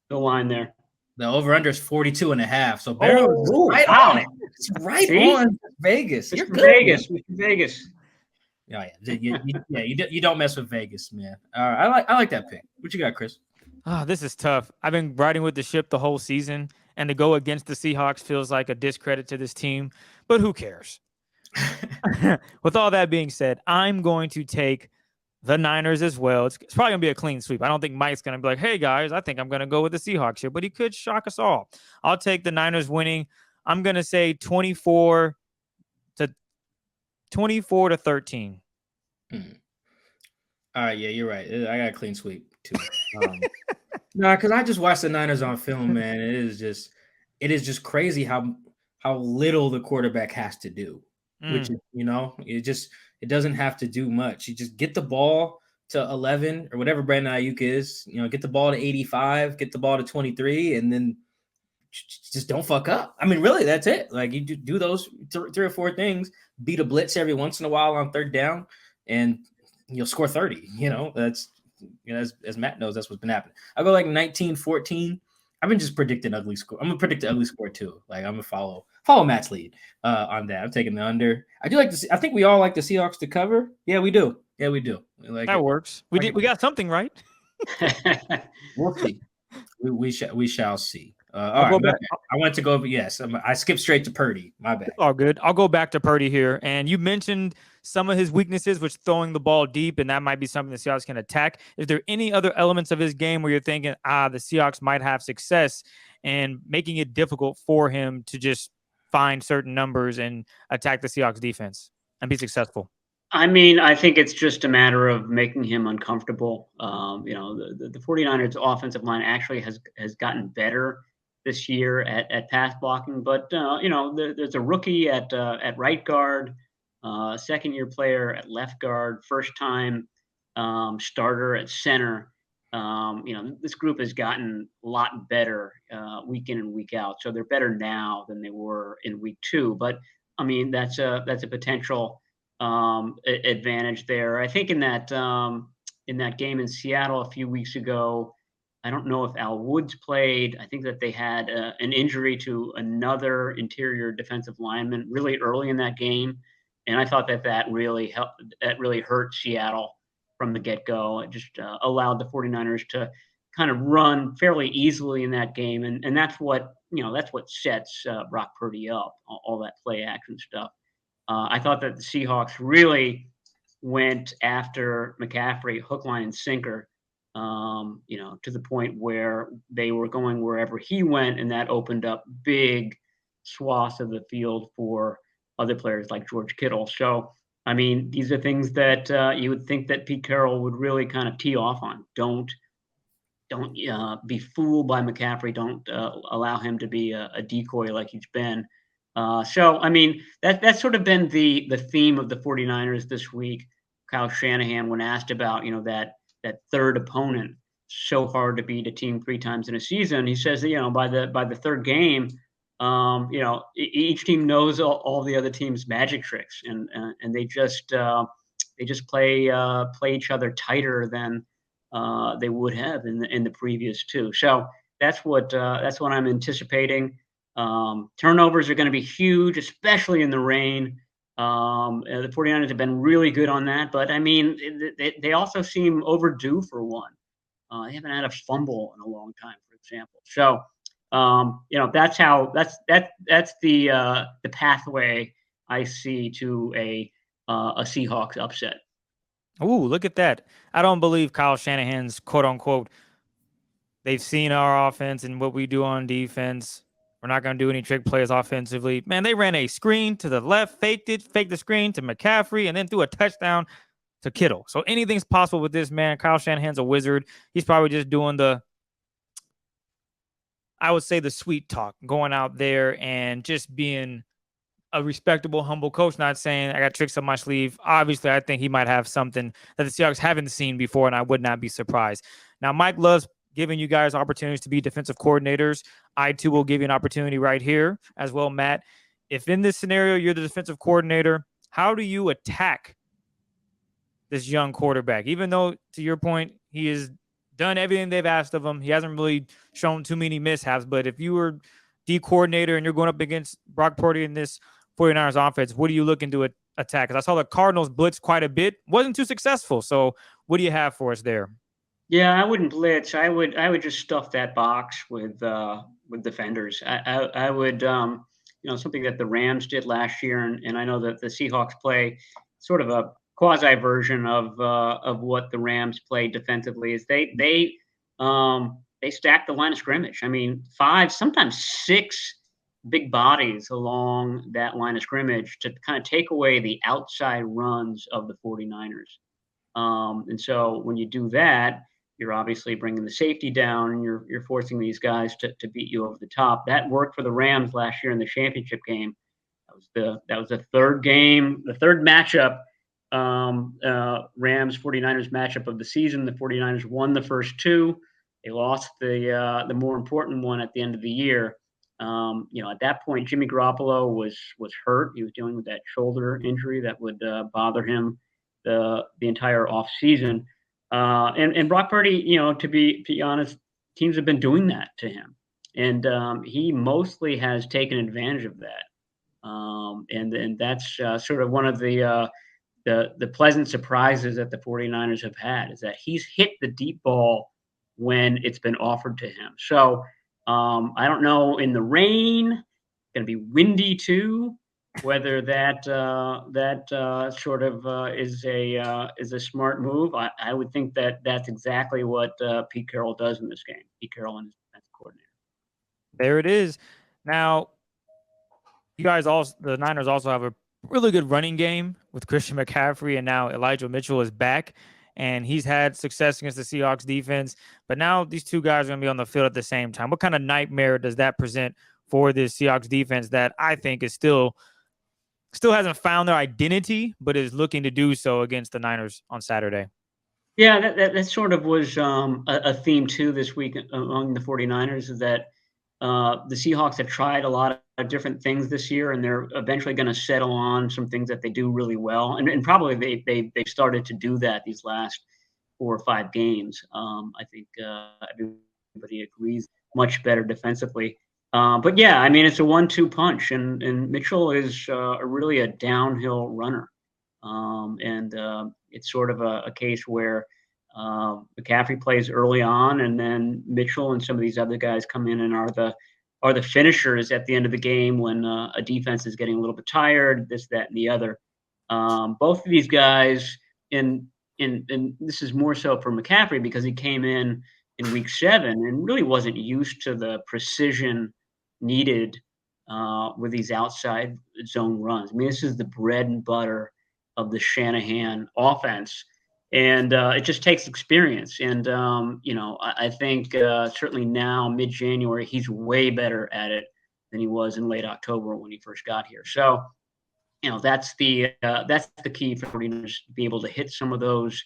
Speaker 5: line there?
Speaker 3: The over/under is 42.5. So Barrows is right on it. It's right on Vegas. You're good.
Speaker 5: Vegas.
Speaker 3: Oh, yeah. You don't mess with Vegas, man. All right, I like that pick. What you got, Chris?
Speaker 4: Oh, this is tough. I've been riding with the ship the whole season, and to go against the Seahawks feels like a discredit to this team. But who cares? With all that being said, I'm going to take the Niners as well. It's probably going to be a clean sweep. I don't think Mike's going to be like, hey, guys, I think I'm going to go with the Seahawks here, but he could shock us all. I'll take the Niners winning. I'm going to say 24 to 13.
Speaker 3: All right, yeah, you're right. I got a clean sweep too. Because I just watched the Niners on film, man. It is just crazy how little the quarterback has to do. Which is, it doesn't have to do much. You just get the ball to 11 or whatever Brandon Ayuk is. Get the ball to 85, get the ball to 23, and then just don't fuck up. I mean, really, that's it. Like you do those 3 or 4 things, beat a blitz every once in a while on third down, and you'll score 30. That's as Matt knows, that's what's been happening. I'll go like 19-14. I've been just predicting ugly score. I'm gonna predict the ugly score too. Like I'm gonna follow Matt's lead on that. I'm taking the under. I do like to see. I think we all like the Seahawks to cover. Yeah, we do. We like
Speaker 4: that. Works. We got something right.
Speaker 3: We'll see. We shall see. All right. I went to go, but yes, I skipped straight to Purdy. My bad.
Speaker 4: All good. I'll go back to Purdy here. And you mentioned some of his weaknesses, which throwing the ball deep, and that might be something the Seahawks can attack. Is there any other elements of his game where you're thinking, the Seahawks might have success and making it difficult for him to just find certain numbers and attack the Seahawks defense and be successful?
Speaker 5: I mean, I think it's just a matter of making him uncomfortable. The 49ers offensive line actually has gotten better this year at pass blocking, but there's a rookie at right guard, second year player at left guard, first time starter at center. This group has gotten a lot better week in and week out, so they're better now than they were in week 2. But I mean, that's a potential advantage there. I think in that game in Seattle a few weeks ago, I don't know if Al Woods played. I think that they had an injury to another interior defensive lineman really early in that game, and I thought that really helped. That really hurt Seattle from the get-go. It just allowed the 49ers to kind of run fairly easily in that game, and that's what sets Brock Purdy up, all that play action stuff. I thought that the Seahawks really went after McCaffrey hook, line, and sinker, to the point where they were going wherever he went, and that opened up big swaths of the field for other players like George Kittle. So, I mean, these are things that you would think that Pete Carroll would really kind of tee off on. Don't be fooled by McCaffrey. Don't allow him to be a decoy like he's been. So, I mean, that's sort of been the theme of the 49ers this week. Kyle Shanahan, when asked about, that third opponent, so hard to beat a team 3 times in a season, he says that, by the third game, each team knows all the other team's magic tricks, and they just play each other tighter than they would have in the previous 2. So that's what I'm anticipating. Turnovers are going to be huge, especially in the rain. The 49ers have been really good on that, but I mean, they also seem overdue for one. They haven't had a fumble in a long time, for example. So, that's the pathway I see to a Seahawks upset.
Speaker 4: Ooh, look at that. I don't believe Kyle Shanahan's quote unquote, they've seen our offense and what we do on defense. We're not going to do any trick plays offensively. Man, they ran a screen to the left, faked the screen to McCaffrey, and then threw a touchdown to Kittle. So anything's possible with this man. Kyle Shanahan's a wizard. He's probably just doing the sweet talk, going out there and just being a respectable, humble coach, not saying I got tricks up my sleeve. Obviously, I think he might have something that the Seahawks haven't seen before, and I would not be surprised. Now, Mike loves giving you guys opportunities to be defensive coordinators. I, too, will give you an opportunity right here as well, Matt. If in this scenario you're the defensive coordinator, how do you attack this young quarterback? Even though, to your point, he has done everything they've asked of him, he hasn't really shown too many mishaps. But if you were D coordinator and you're going up against Brock Purdy in this 49ers offense, what are you looking to attack? Because I saw the Cardinals blitz quite a bit. Wasn't too successful. So what do you have for us there?
Speaker 5: Yeah, I wouldn't blitz. I would just stuff that box with defenders. I would something that the Rams did last year, and I know that the Seahawks play sort of a quasi version of what the Rams play defensively. Is they stack the line of scrimmage. I mean, 5, sometimes 6 big bodies along that line of scrimmage to kind of take away the outside runs of the 49ers. And so when you do that, you're obviously bringing the safety down, and you're forcing these guys to beat you over the top. That worked for the Rams last year in the championship game. That was the third game, the third matchup, Rams 49ers matchup of the season. The 49ers won the first 2. They lost the more important one at the end of the year. At that point, Jimmy Garoppolo was hurt. He was dealing with that shoulder injury that would bother him the entire off season. And Brock Purdy, to be honest, teams have been doing that to him, and he mostly has taken advantage of that. And that's sort of one of the pleasant surprises that the 49ers have had, is that he's hit the deep ball when it's been offered to him. So I don't know, in the rain, it's going to be windy too, whether that sort of is a smart move. I would think that that's exactly what Pete Carroll does in this game. Pete Carroll and his defensive coordinator.
Speaker 4: There it is. Now, the Niners also have a really good running game with Christian McCaffrey, and now Elijah Mitchell is back, and he's had success against the Seahawks defense. But now these two guys are going to be on the field at the same time. What kind of nightmare does that present for this Seahawks defense that I think is still hasn't found their identity, but is looking to do so against the Niners on Saturday?
Speaker 5: Yeah, that sort of was a theme too this week among the 49ers, is that the Seahawks have tried a lot of different things this year, and they're eventually going to settle on some things that they do really well. And probably they've started to do that these last 4 or 5 games. I think everybody agrees much better defensively. But yeah, I mean, it's a 1-2 punch, and Mitchell is really a downhill runner. It's sort of a case where McCaffrey plays early on, and then Mitchell and some of these other guys come in and are the finishers at the end of the game when a defense is getting a little bit tired, this, that, and the other. Both of these guys, and this is more so for McCaffrey because he came in week 7 and really wasn't used to the precision needed with these outside zone runs. I mean, this is the bread and butter of the Shanahan offense. And it just takes experience. And, I think certainly now, mid-January, he's way better at it than he was in late October when he first got here. So, that's the key for 49ers to be able to hit some of those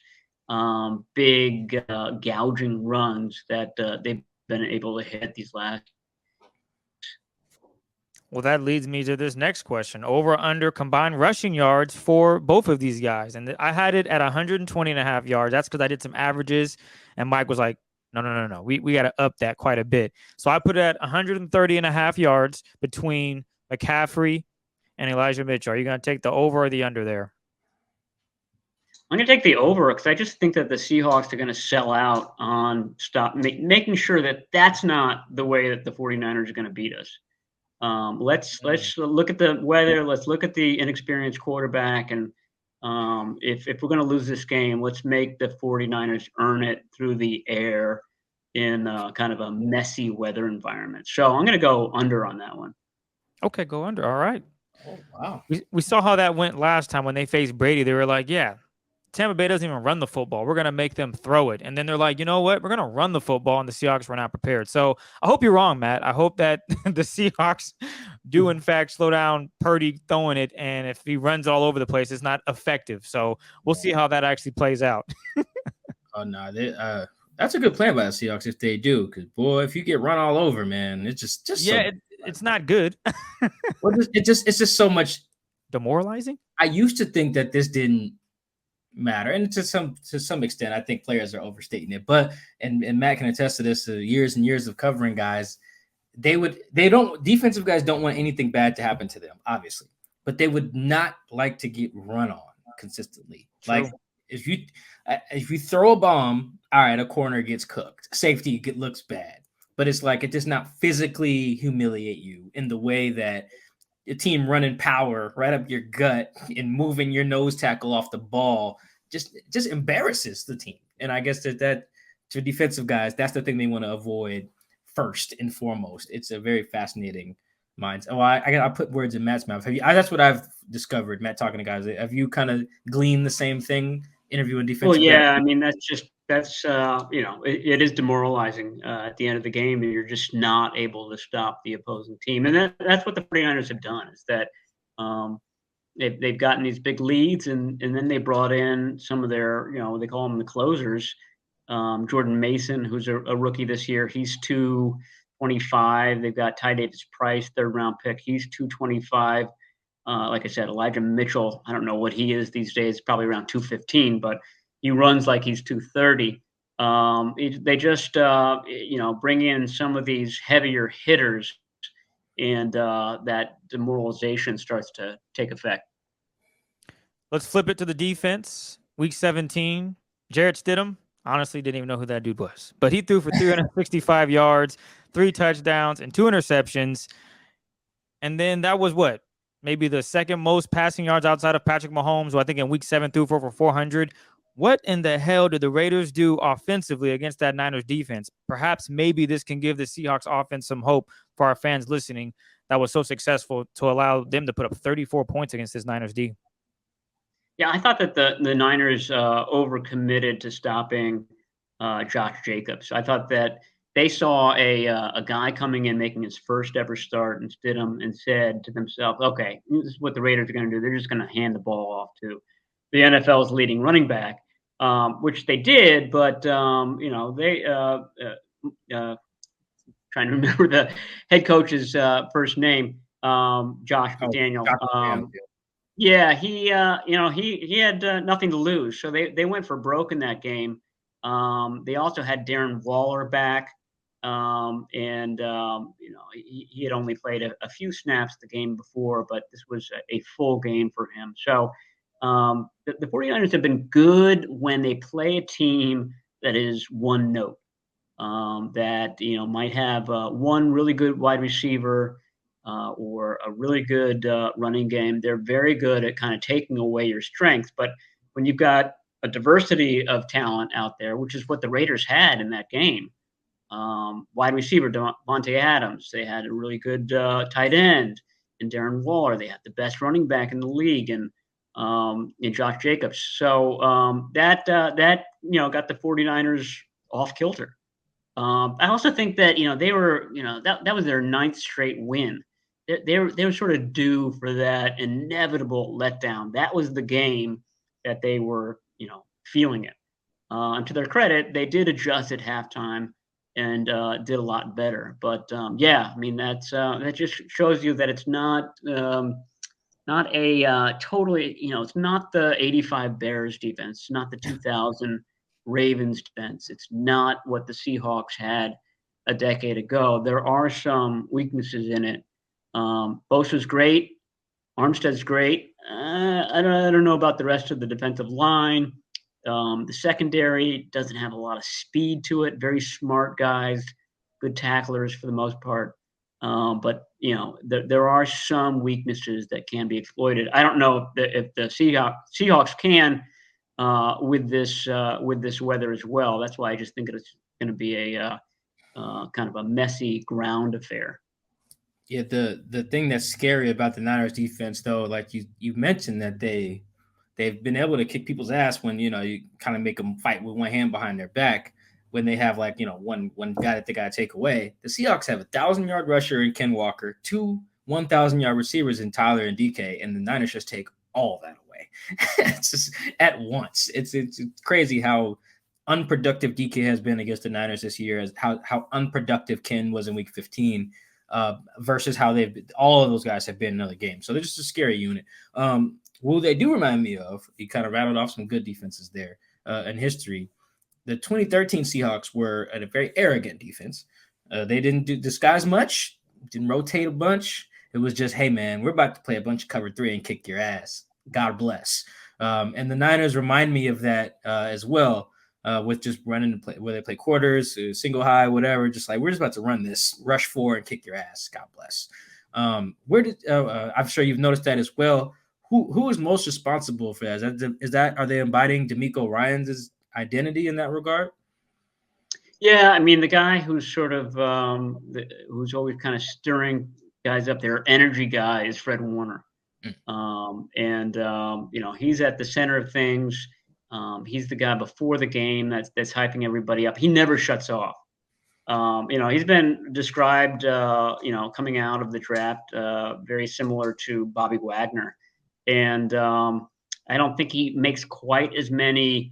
Speaker 5: big gouging runs that they've been able to hit these last.
Speaker 4: Well, that leads me to this next question. Over under combined rushing yards for both of these guys. And I had it at 120.5 yards. That's because I did some averages. And Mike was like, no. We got to up that quite a bit. So I put it at 130.5 yards between McCaffrey and Elijah Mitchell. Are you going to take the over or the under there?
Speaker 5: I'm going to take the over because I just think that the Seahawks are going to sell out on making sure that that's not the way that the 49ers are going to beat us. Let's look at the weather. Let's look at the inexperienced quarterback. And if we're going to lose this game, let's make the 49ers earn it through the air in kind of a messy weather environment. So I'm going to go under on that one.
Speaker 4: Okay, go under. All right.
Speaker 3: Oh, wow.
Speaker 4: We saw how that went last time when they faced Brady. They were like, yeah, Tampa Bay doesn't even run the football. We're going to make them throw it. And then they're like, you know what? We're going to run the football, and the Seahawks were not prepared. So I hope you're wrong, Matt. I hope that the Seahawks do, in fact, slow down Purdy throwing it. And if he runs all over the place, it's not effective. So we'll see how that actually plays out.
Speaker 3: Oh, no. That's a good plan by the Seahawks if they do. Because, boy, if you get run all over, man, it's just
Speaker 4: yeah, it's not good.
Speaker 3: It's just so much
Speaker 4: demoralizing.
Speaker 3: I used to think that this didn't matter, and to some extent I think players are overstating it, but and Matt can attest to this, years and years of covering guys, defensive guys don't want anything bad to happen to them, obviously, but they would not like to get run on consistently. True. Like if you throw a bomb, all right, a corner gets cooked, safety looks bad, but it's like it does not physically humiliate you in the way that a team running power right up your gut and moving your nose tackle off the ball just embarrasses the team. And I guess that to defensive guys, that's the thing they want to avoid first and foremost. It's a very fascinating mindset. Oh, I put words in Matt's mouth. That's what I've discovered, Matt, talking to guys. Have you kind of gleaned the same thing interviewing defensive
Speaker 5: Well, yeah,
Speaker 3: guys?
Speaker 5: I mean, it is demoralizing at the end of the game, and you're just not able to stop the opposing team. And that's what the 49ers have done, is that they've gotten these big leads, and then they brought in some of their, they call them the closers. Jordan Mason, who's a rookie this year, he's 225. They've got Ty Davis-Price, 3rd-round pick. He's 225. Like I said, Elijah Mitchell, I don't know what he is these days, probably around 215, but he runs like he's 230. They just, bring in some of these heavier hitters, and that demoralization starts to take effect.
Speaker 4: Let's flip it to the defense. Week 17, Jarrett Stidham. Honestly, didn't even know who that dude was. But he threw for 365 yards, 3 touchdowns, and 2 interceptions. And then that was what? Maybe the second most passing yards outside of Patrick Mahomes, who I think in week 7 threw for over 400. What in the hell did the Raiders do offensively against that Niners defense? Perhaps maybe this can give the Seahawks offense some hope for our fans listening. that was so successful to allow them to put up 34 points against this Niners D.
Speaker 5: Yeah, I thought that the Niners overcommitted to stopping Josh Jacobs. I thought that they saw a guy coming in making his first ever start and Stidham and said to themselves, okay, this is what the Raiders are going to do. They're just going to hand the ball off to the NFL's leading running back, which they did. But, they trying to remember the head coach's first name, Josh McDaniel. Yeah, he had nothing to lose, so they went for broke in that game. They also had Darren Waller back, he had only played a few snaps the game before, but this was a full game for him. So the 49ers have been good when they play a team that is one note, that might have one really good wide receiver. Or a really good running game. They're very good at kind of taking away your strengths. But when you've got a diversity of talent out there, which is what the Raiders had in that game, wide receiver Devontae Adams, they had a really good tight end in Darren Waller. They had the best running back in the league in Josh Jacobs. So that got the 49ers off kilter. I also think that they were that was their 9th straight win. They were sort of due for that inevitable letdown. That was the game that they were feeling it. And to their credit, they did adjust at halftime and did a lot better. But that just shows you that it's not a totally it's not the '85 Bears defense, it's not the 2000 Ravens defense. It's not what the Seahawks had a decade ago. There are some weaknesses in it. Bosa's great. Armstead's great. I don't know about the rest of the defensive line. The secondary doesn't have a lot of speed to it. Very smart guys, good tacklers for the most part. But there are some weaknesses that can be exploited. I don't know if the Seahawks can with this weather as well. That's why I just think it's going to be a kind of a messy ground affair.
Speaker 3: Yeah, the thing that's scary about the Niners defense, though, like you mentioned, that they've been able to kick people's ass when you kind of make them fight with one hand behind their back when they have one guy that they got to take away. The Seahawks have a 1,000-yard rusher in Ken Walker, 2 1,000-yard receivers in Tyler and DK, and the Niners just take all that away. It's just at once. It's crazy how unproductive DK has been against the Niners this year, as how unproductive Ken was in Week 15. Versus how all of those guys have been in other games. So they're just a scary unit. Who they do remind me of, he kind of rattled off some good defenses there in history. The 2013 Seahawks were a very arrogant defense. They didn't disguise much, didn't rotate a bunch. It was just, hey, man, we're about to play a bunch of cover 3 and kick your ass. God bless. And the Niners remind me of that as well. With just running the play, where they play quarters, single high, whatever, just like we're just about to run this, rush 4 and kick your ass. God bless. I'm sure you've noticed that as well. Who is most responsible for that? Are they inviting DeMeco Ryans' identity in that regard?
Speaker 5: Yeah, I mean the guy who's sort of who's always kind of stirring guys up, their energy guy, is Fred Warner, he's at the center of things. He's the guy before the game that's hyping everybody up. He never shuts off. He's been described, coming out of the draft, very similar to Bobby Wagner. And I don't think he makes quite as many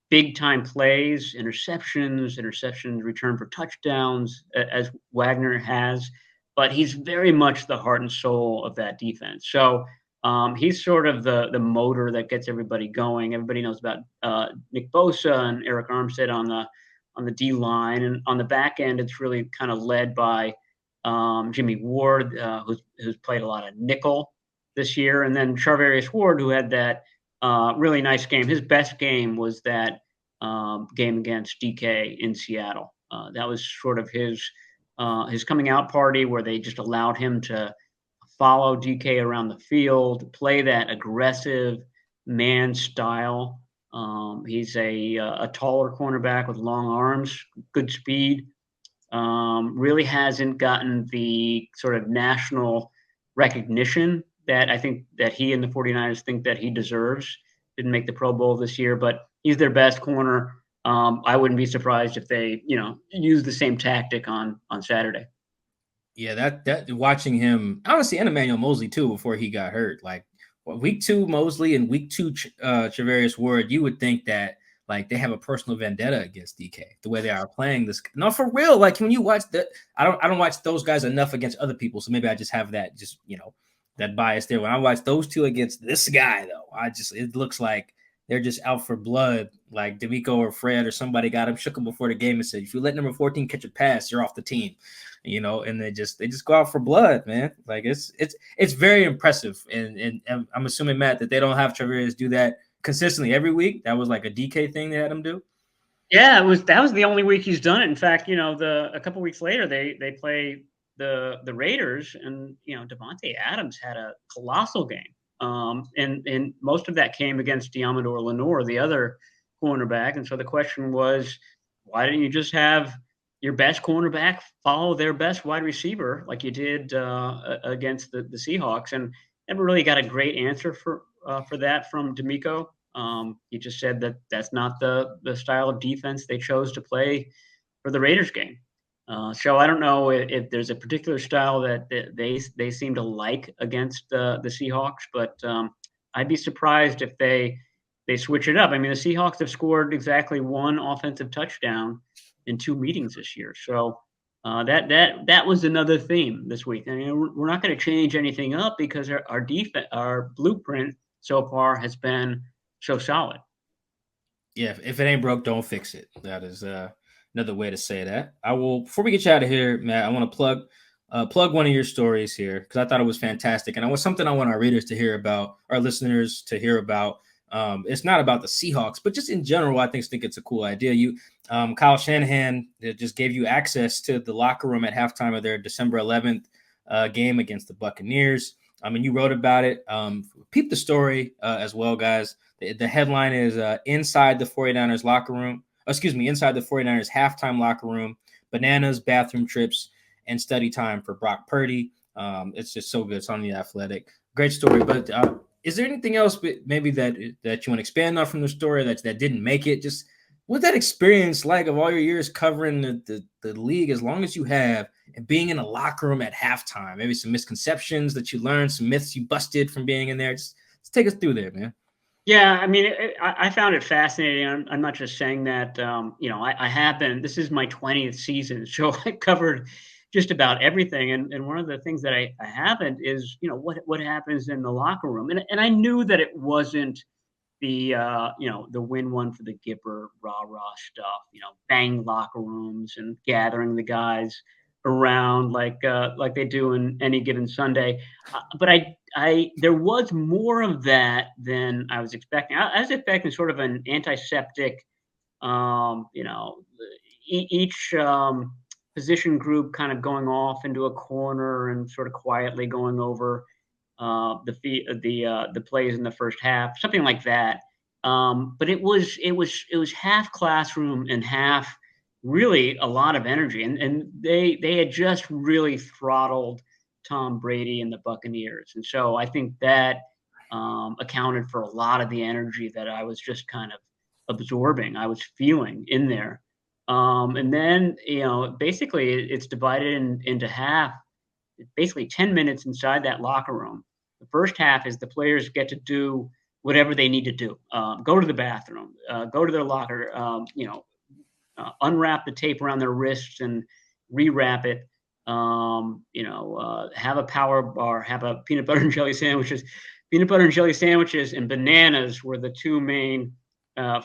Speaker 5: big-time plays, interceptions, return for touchdowns as Wagner has. But he's very much the heart and soul of that defense. So he's sort of the motor that gets everybody going. Everybody knows about Nick Bosa and Eric Armstead on the D line, and on the back end, it's really kind of led by Jimmy Ward, who's played a lot of nickel this year, and then Charvarius Ward, who had that really nice game. His best game was that game against DK in Seattle. That was sort of his coming out party, where they just allowed him to follow DK around the field, play that aggressive man style. He's a taller cornerback with long arms, good speed. really hasn't gotten the sort of national recognition that I think that he and the 49ers think that he deserves. Didn't make the Pro Bowl this year, but he's their best corner. I wouldn't be surprised if they, use the same tactic on Saturday.
Speaker 3: Yeah, that watching him, honestly, and Emmanuel Mosley too, before he got hurt. Like week 2 Mosley and week 2 Charvarius Ward, you would think that like they have a personal vendetta against DK the way they are playing this. No, for real. Like when you watch that, I don't watch those guys enough against other people, so maybe I just have that that bias there. When I watch those two against this guy, though, it looks like they're just out for blood. Like D'Amico or Fred or somebody got him, shook him before the game and said, if you let number 14 catch a pass, you're off the team. And they just go out for blood, man. Like it's very impressive. And I'm assuming, Matt, that they don't have Charvarius do that consistently every week. That was like a DK thing they had him do.
Speaker 5: Yeah, that was the only week he's done it. In fact, a couple weeks later they play the Raiders, and Devontae Adams had a colossal game. And most of that came against Diamador Lenore, the other cornerback. And so the question was, why didn't you just have your best cornerback follow their best wide receiver like you did against the Seahawks? And never really got a great answer for that from D'Amico. He just said that that's not the style of defense they chose to play for the Raiders game. So I don't know if there's a particular style that they seem to like against the Seahawks, but I'd be surprised if they switch it up. I mean, the Seahawks have scored exactly one offensive touchdown in 2 meetings this year. So that was another theme this week. I mean, we're not going to change anything up because our defense, our blueprint so far has been so solid.
Speaker 3: Yeah, if it ain't broke, don't fix it. That is another way to say that. I will, before we get you out of here, Matt, I want to plug one of your stories here because I thought it was fantastic. And it was something I want our readers to hear about, our listeners to hear about. It's not about the Seahawks, but just in general, I think it's a cool idea. Kyle Shanahan just gave you access to the locker room at halftime of their December 11th game against the Buccaneers. I mean, you wrote about it. Peep the story as well, guys. The headline is inside the 49ers locker room. Inside the 49ers halftime locker room, bananas, bathroom trips, and study time for Brock Purdy. It's just so good. It's on The Athletic. Great story. But is there anything else maybe that you want to expand on from the story that didn't make it? Just what's that experience like of all your years covering the league as long as you have and being in a locker room at halftime? Maybe some misconceptions that you learned, some myths you busted from being in there. Just take us through there, man.
Speaker 5: Yeah, I mean, I found it fascinating. I'm not just saying that. I have been. This is my 20th season, so I covered just about everything. And one of the things that I haven't is, what happens in the locker room. And I knew that it wasn't the win one for the Gipper rah-rah stuff, bang locker rooms and gathering the guys around like they do in any given Sunday. But there was more of that than I was expecting. I was expecting sort of an antiseptic, each position group kind of going off into a corner and sort of quietly going over the plays in the first half, something like that. But it was half classroom and half really a lot of energy, and they had just really throttled Tom Brady and the Buccaneers, and so I think that accounted for a lot of the energy that I was just kind of absorbing. I was feeling in there, and then basically it's divided into half. Basically 10 minutes inside that locker room. The first half is the players get to do whatever they need to do. Go to the bathroom, go to their locker, unwrap the tape around their wrists and rewrap it. Have a power bar, have a peanut butter and jelly sandwiches. Peanut butter and jelly sandwiches and bananas were the two main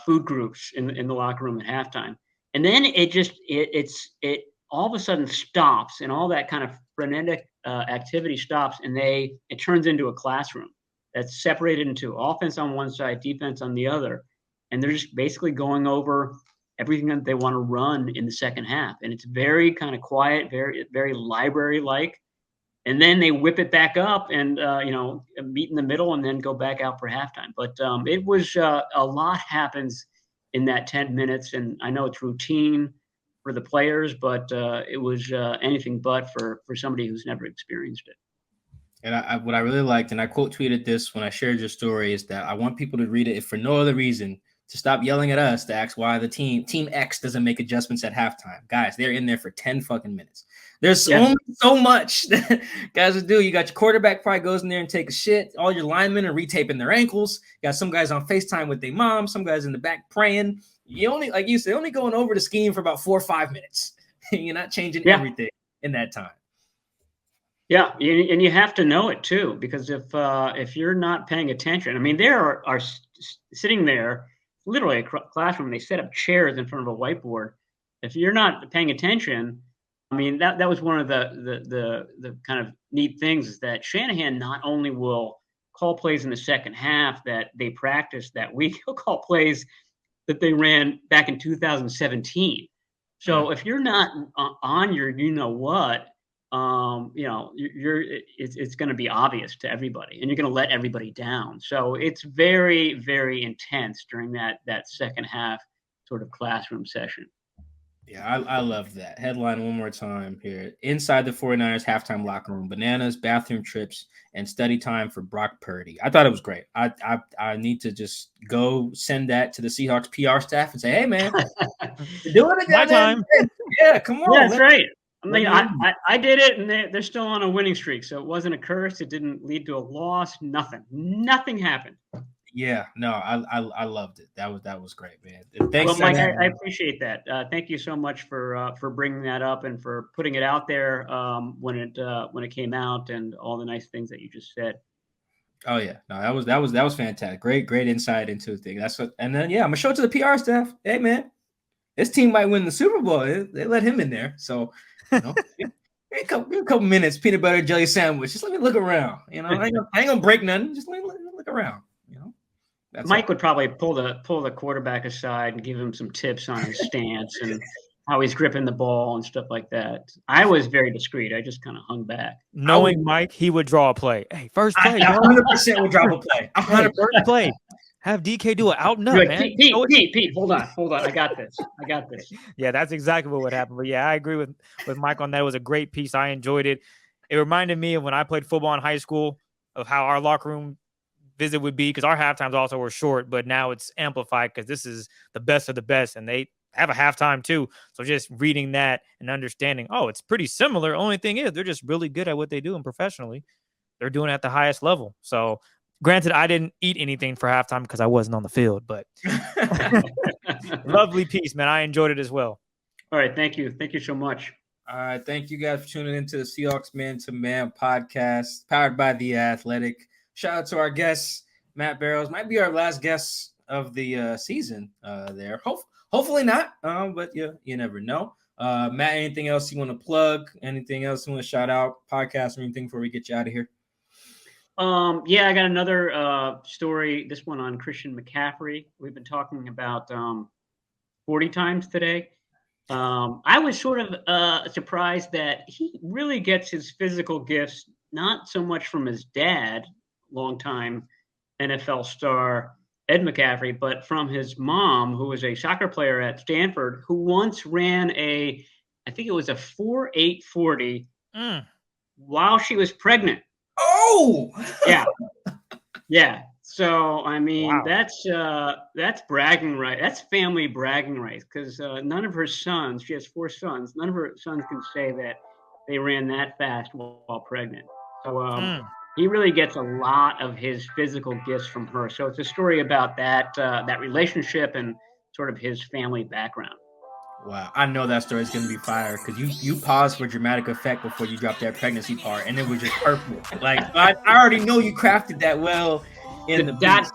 Speaker 5: food groups in the locker room at halftime. And then it all of a sudden stops, and all that kind of frenetic activity stops, and it turns into a classroom that's separated into offense on one side, defense on the other, and they're just basically going over everything that they want to run in the second half. And it's very kind of quiet, very, very library-like. And then they whip it back up and, meet in the middle and then go back out for halftime. But it was a lot happens in that 10 minutes. And I know it's routine. for the players, but it was anything but for somebody who's never experienced it.
Speaker 3: And what I really liked, and I quote tweeted this when I shared your story, is that I want people to read it, if for no other reason, to stop yelling at us to ask why the team X doesn't make adjustments at halftime. Guys, they're in there for 10 fucking minutes. There's only so much that guys will do. You got your quarterback probably goes in there and take a shit. All your linemen are retaping their ankles. You got some guys on FaceTime with their mom, some guys in the back praying. You only, like you said, only going over the scheme for about 4 or 5 minutes. You're not changing everything in that time.
Speaker 5: Yeah, and you have to know it too, because if you're not paying attention, I mean, there are sitting there, literally a classroom. They set up chairs in front of a whiteboard. If you're not paying attention, I mean, that was one of the kind of neat things, is that Shanahan not only will call plays in the second half that they practiced that week, he'll call plays that they ran back in 2017. So if you're not on your, it's going to be obvious to everybody, and you're going to let everybody down. So it's very, very intense during that second half sort of classroom session.
Speaker 3: Yeah, I love that. Headline one more time here. Inside the 49ers halftime locker room, bananas, bathroom trips, and study time for Brock Purdy. I thought it was great. I need to just go send that to the Seahawks PR staff and say, hey, man, you're doing it again.
Speaker 4: My time.
Speaker 3: Yeah, come on.
Speaker 5: Yeah, that's right. I mean, I did it, and they're still on a winning streak. So it wasn't a curse. It didn't lead to a loss. Nothing happened.
Speaker 3: Yeah, no, I loved it. That was great, man. Thanks,
Speaker 5: Mike. I appreciate that. Thank you so much for bringing that up and for putting it out there when it came out, and all the nice things that you just said.
Speaker 3: Oh yeah, no, that was fantastic. Great insight into the thing. That's what, and then I'm gonna show it to the PR staff. Hey man, this team might win the Super Bowl. They let him in there, so give me a couple minutes, peanut butter and jelly sandwich. Just let me look around. I ain't gonna break nothing. Just let me look around.
Speaker 5: Mike would probably pull the quarterback aside and give him some tips on his stance and how he's gripping the ball and stuff like that. I was very discreet. I just kind of hung back.
Speaker 4: Knowing Mike, he would draw a play. Hey, first play.
Speaker 3: 100% would drop a play. 100%
Speaker 4: first play. Have DK do it out and up, man.
Speaker 5: Pete, hold on. I got this.
Speaker 4: Yeah, that's exactly what would happen. But yeah, I agree with Mike on that. It was a great piece. I enjoyed it. It reminded me of when I played football in high school, of how our locker room visit would be, because our halftimes also were short, but now it's amplified because this is the best of the best, and they have a halftime too. So just reading that and understanding, it's pretty similar. Only thing is they're just really good at what they do, and professionally they're doing it at the highest level. So granted, I didn't eat anything for halftime because I wasn't on the field, but lovely piece, man. I enjoyed it as well.
Speaker 5: All right. Thank you so much.
Speaker 3: All right. Thank you guys for tuning into the Seahawks Man to Man podcast, powered by The Athletic. Shout out to our guest, Matt Barrows. Might be our last guest of the season there. Hopefully not, but you never know. Matt, anything else you want to plug? Anything else you want to shout out? Podcast or anything before we get you out of here?
Speaker 5: Yeah, I got another story, this one on Christian McCaffrey. We've been talking about 40 times today. I was sort of surprised that he really gets his physical gifts not so much from his dad, longtime NFL star Ed McCaffrey, but from his mom, who was a soccer player at Stanford, who once ran I think it was a 4.8 while she was pregnant.
Speaker 3: Oh,
Speaker 5: yeah. So I mean,
Speaker 4: wow.
Speaker 5: That's bragging right. That's family bragging rights, because none of her sons, she has 4 sons, none of her sons can say that they ran that fast while pregnant. So he really gets a lot of his physical gifts from her. So it's a story about that relationship and sort of his family background.
Speaker 3: Wow, I know that story is going to be fire, because you paused for dramatic effect before you dropped that pregnancy part, and it was just perfect. Like I already know you crafted that well. In the
Speaker 5: dot.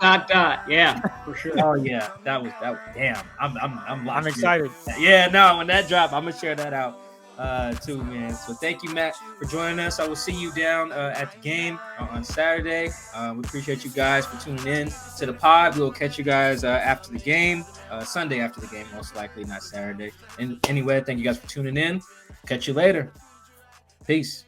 Speaker 5: Yeah, for sure.
Speaker 3: Oh yeah, that was damn. I'm
Speaker 4: excited.
Speaker 3: Yeah, no, when that dropped, I'm gonna share that out too, man. So thank you, Matt, for joining us. I will see you down at the game on Saturday. We appreciate you guys for tuning in to the pod. We will catch you guys after the game, Sunday after the game, most likely, not Saturday. And anyway, thank you guys for tuning in. Catch you later. Peace.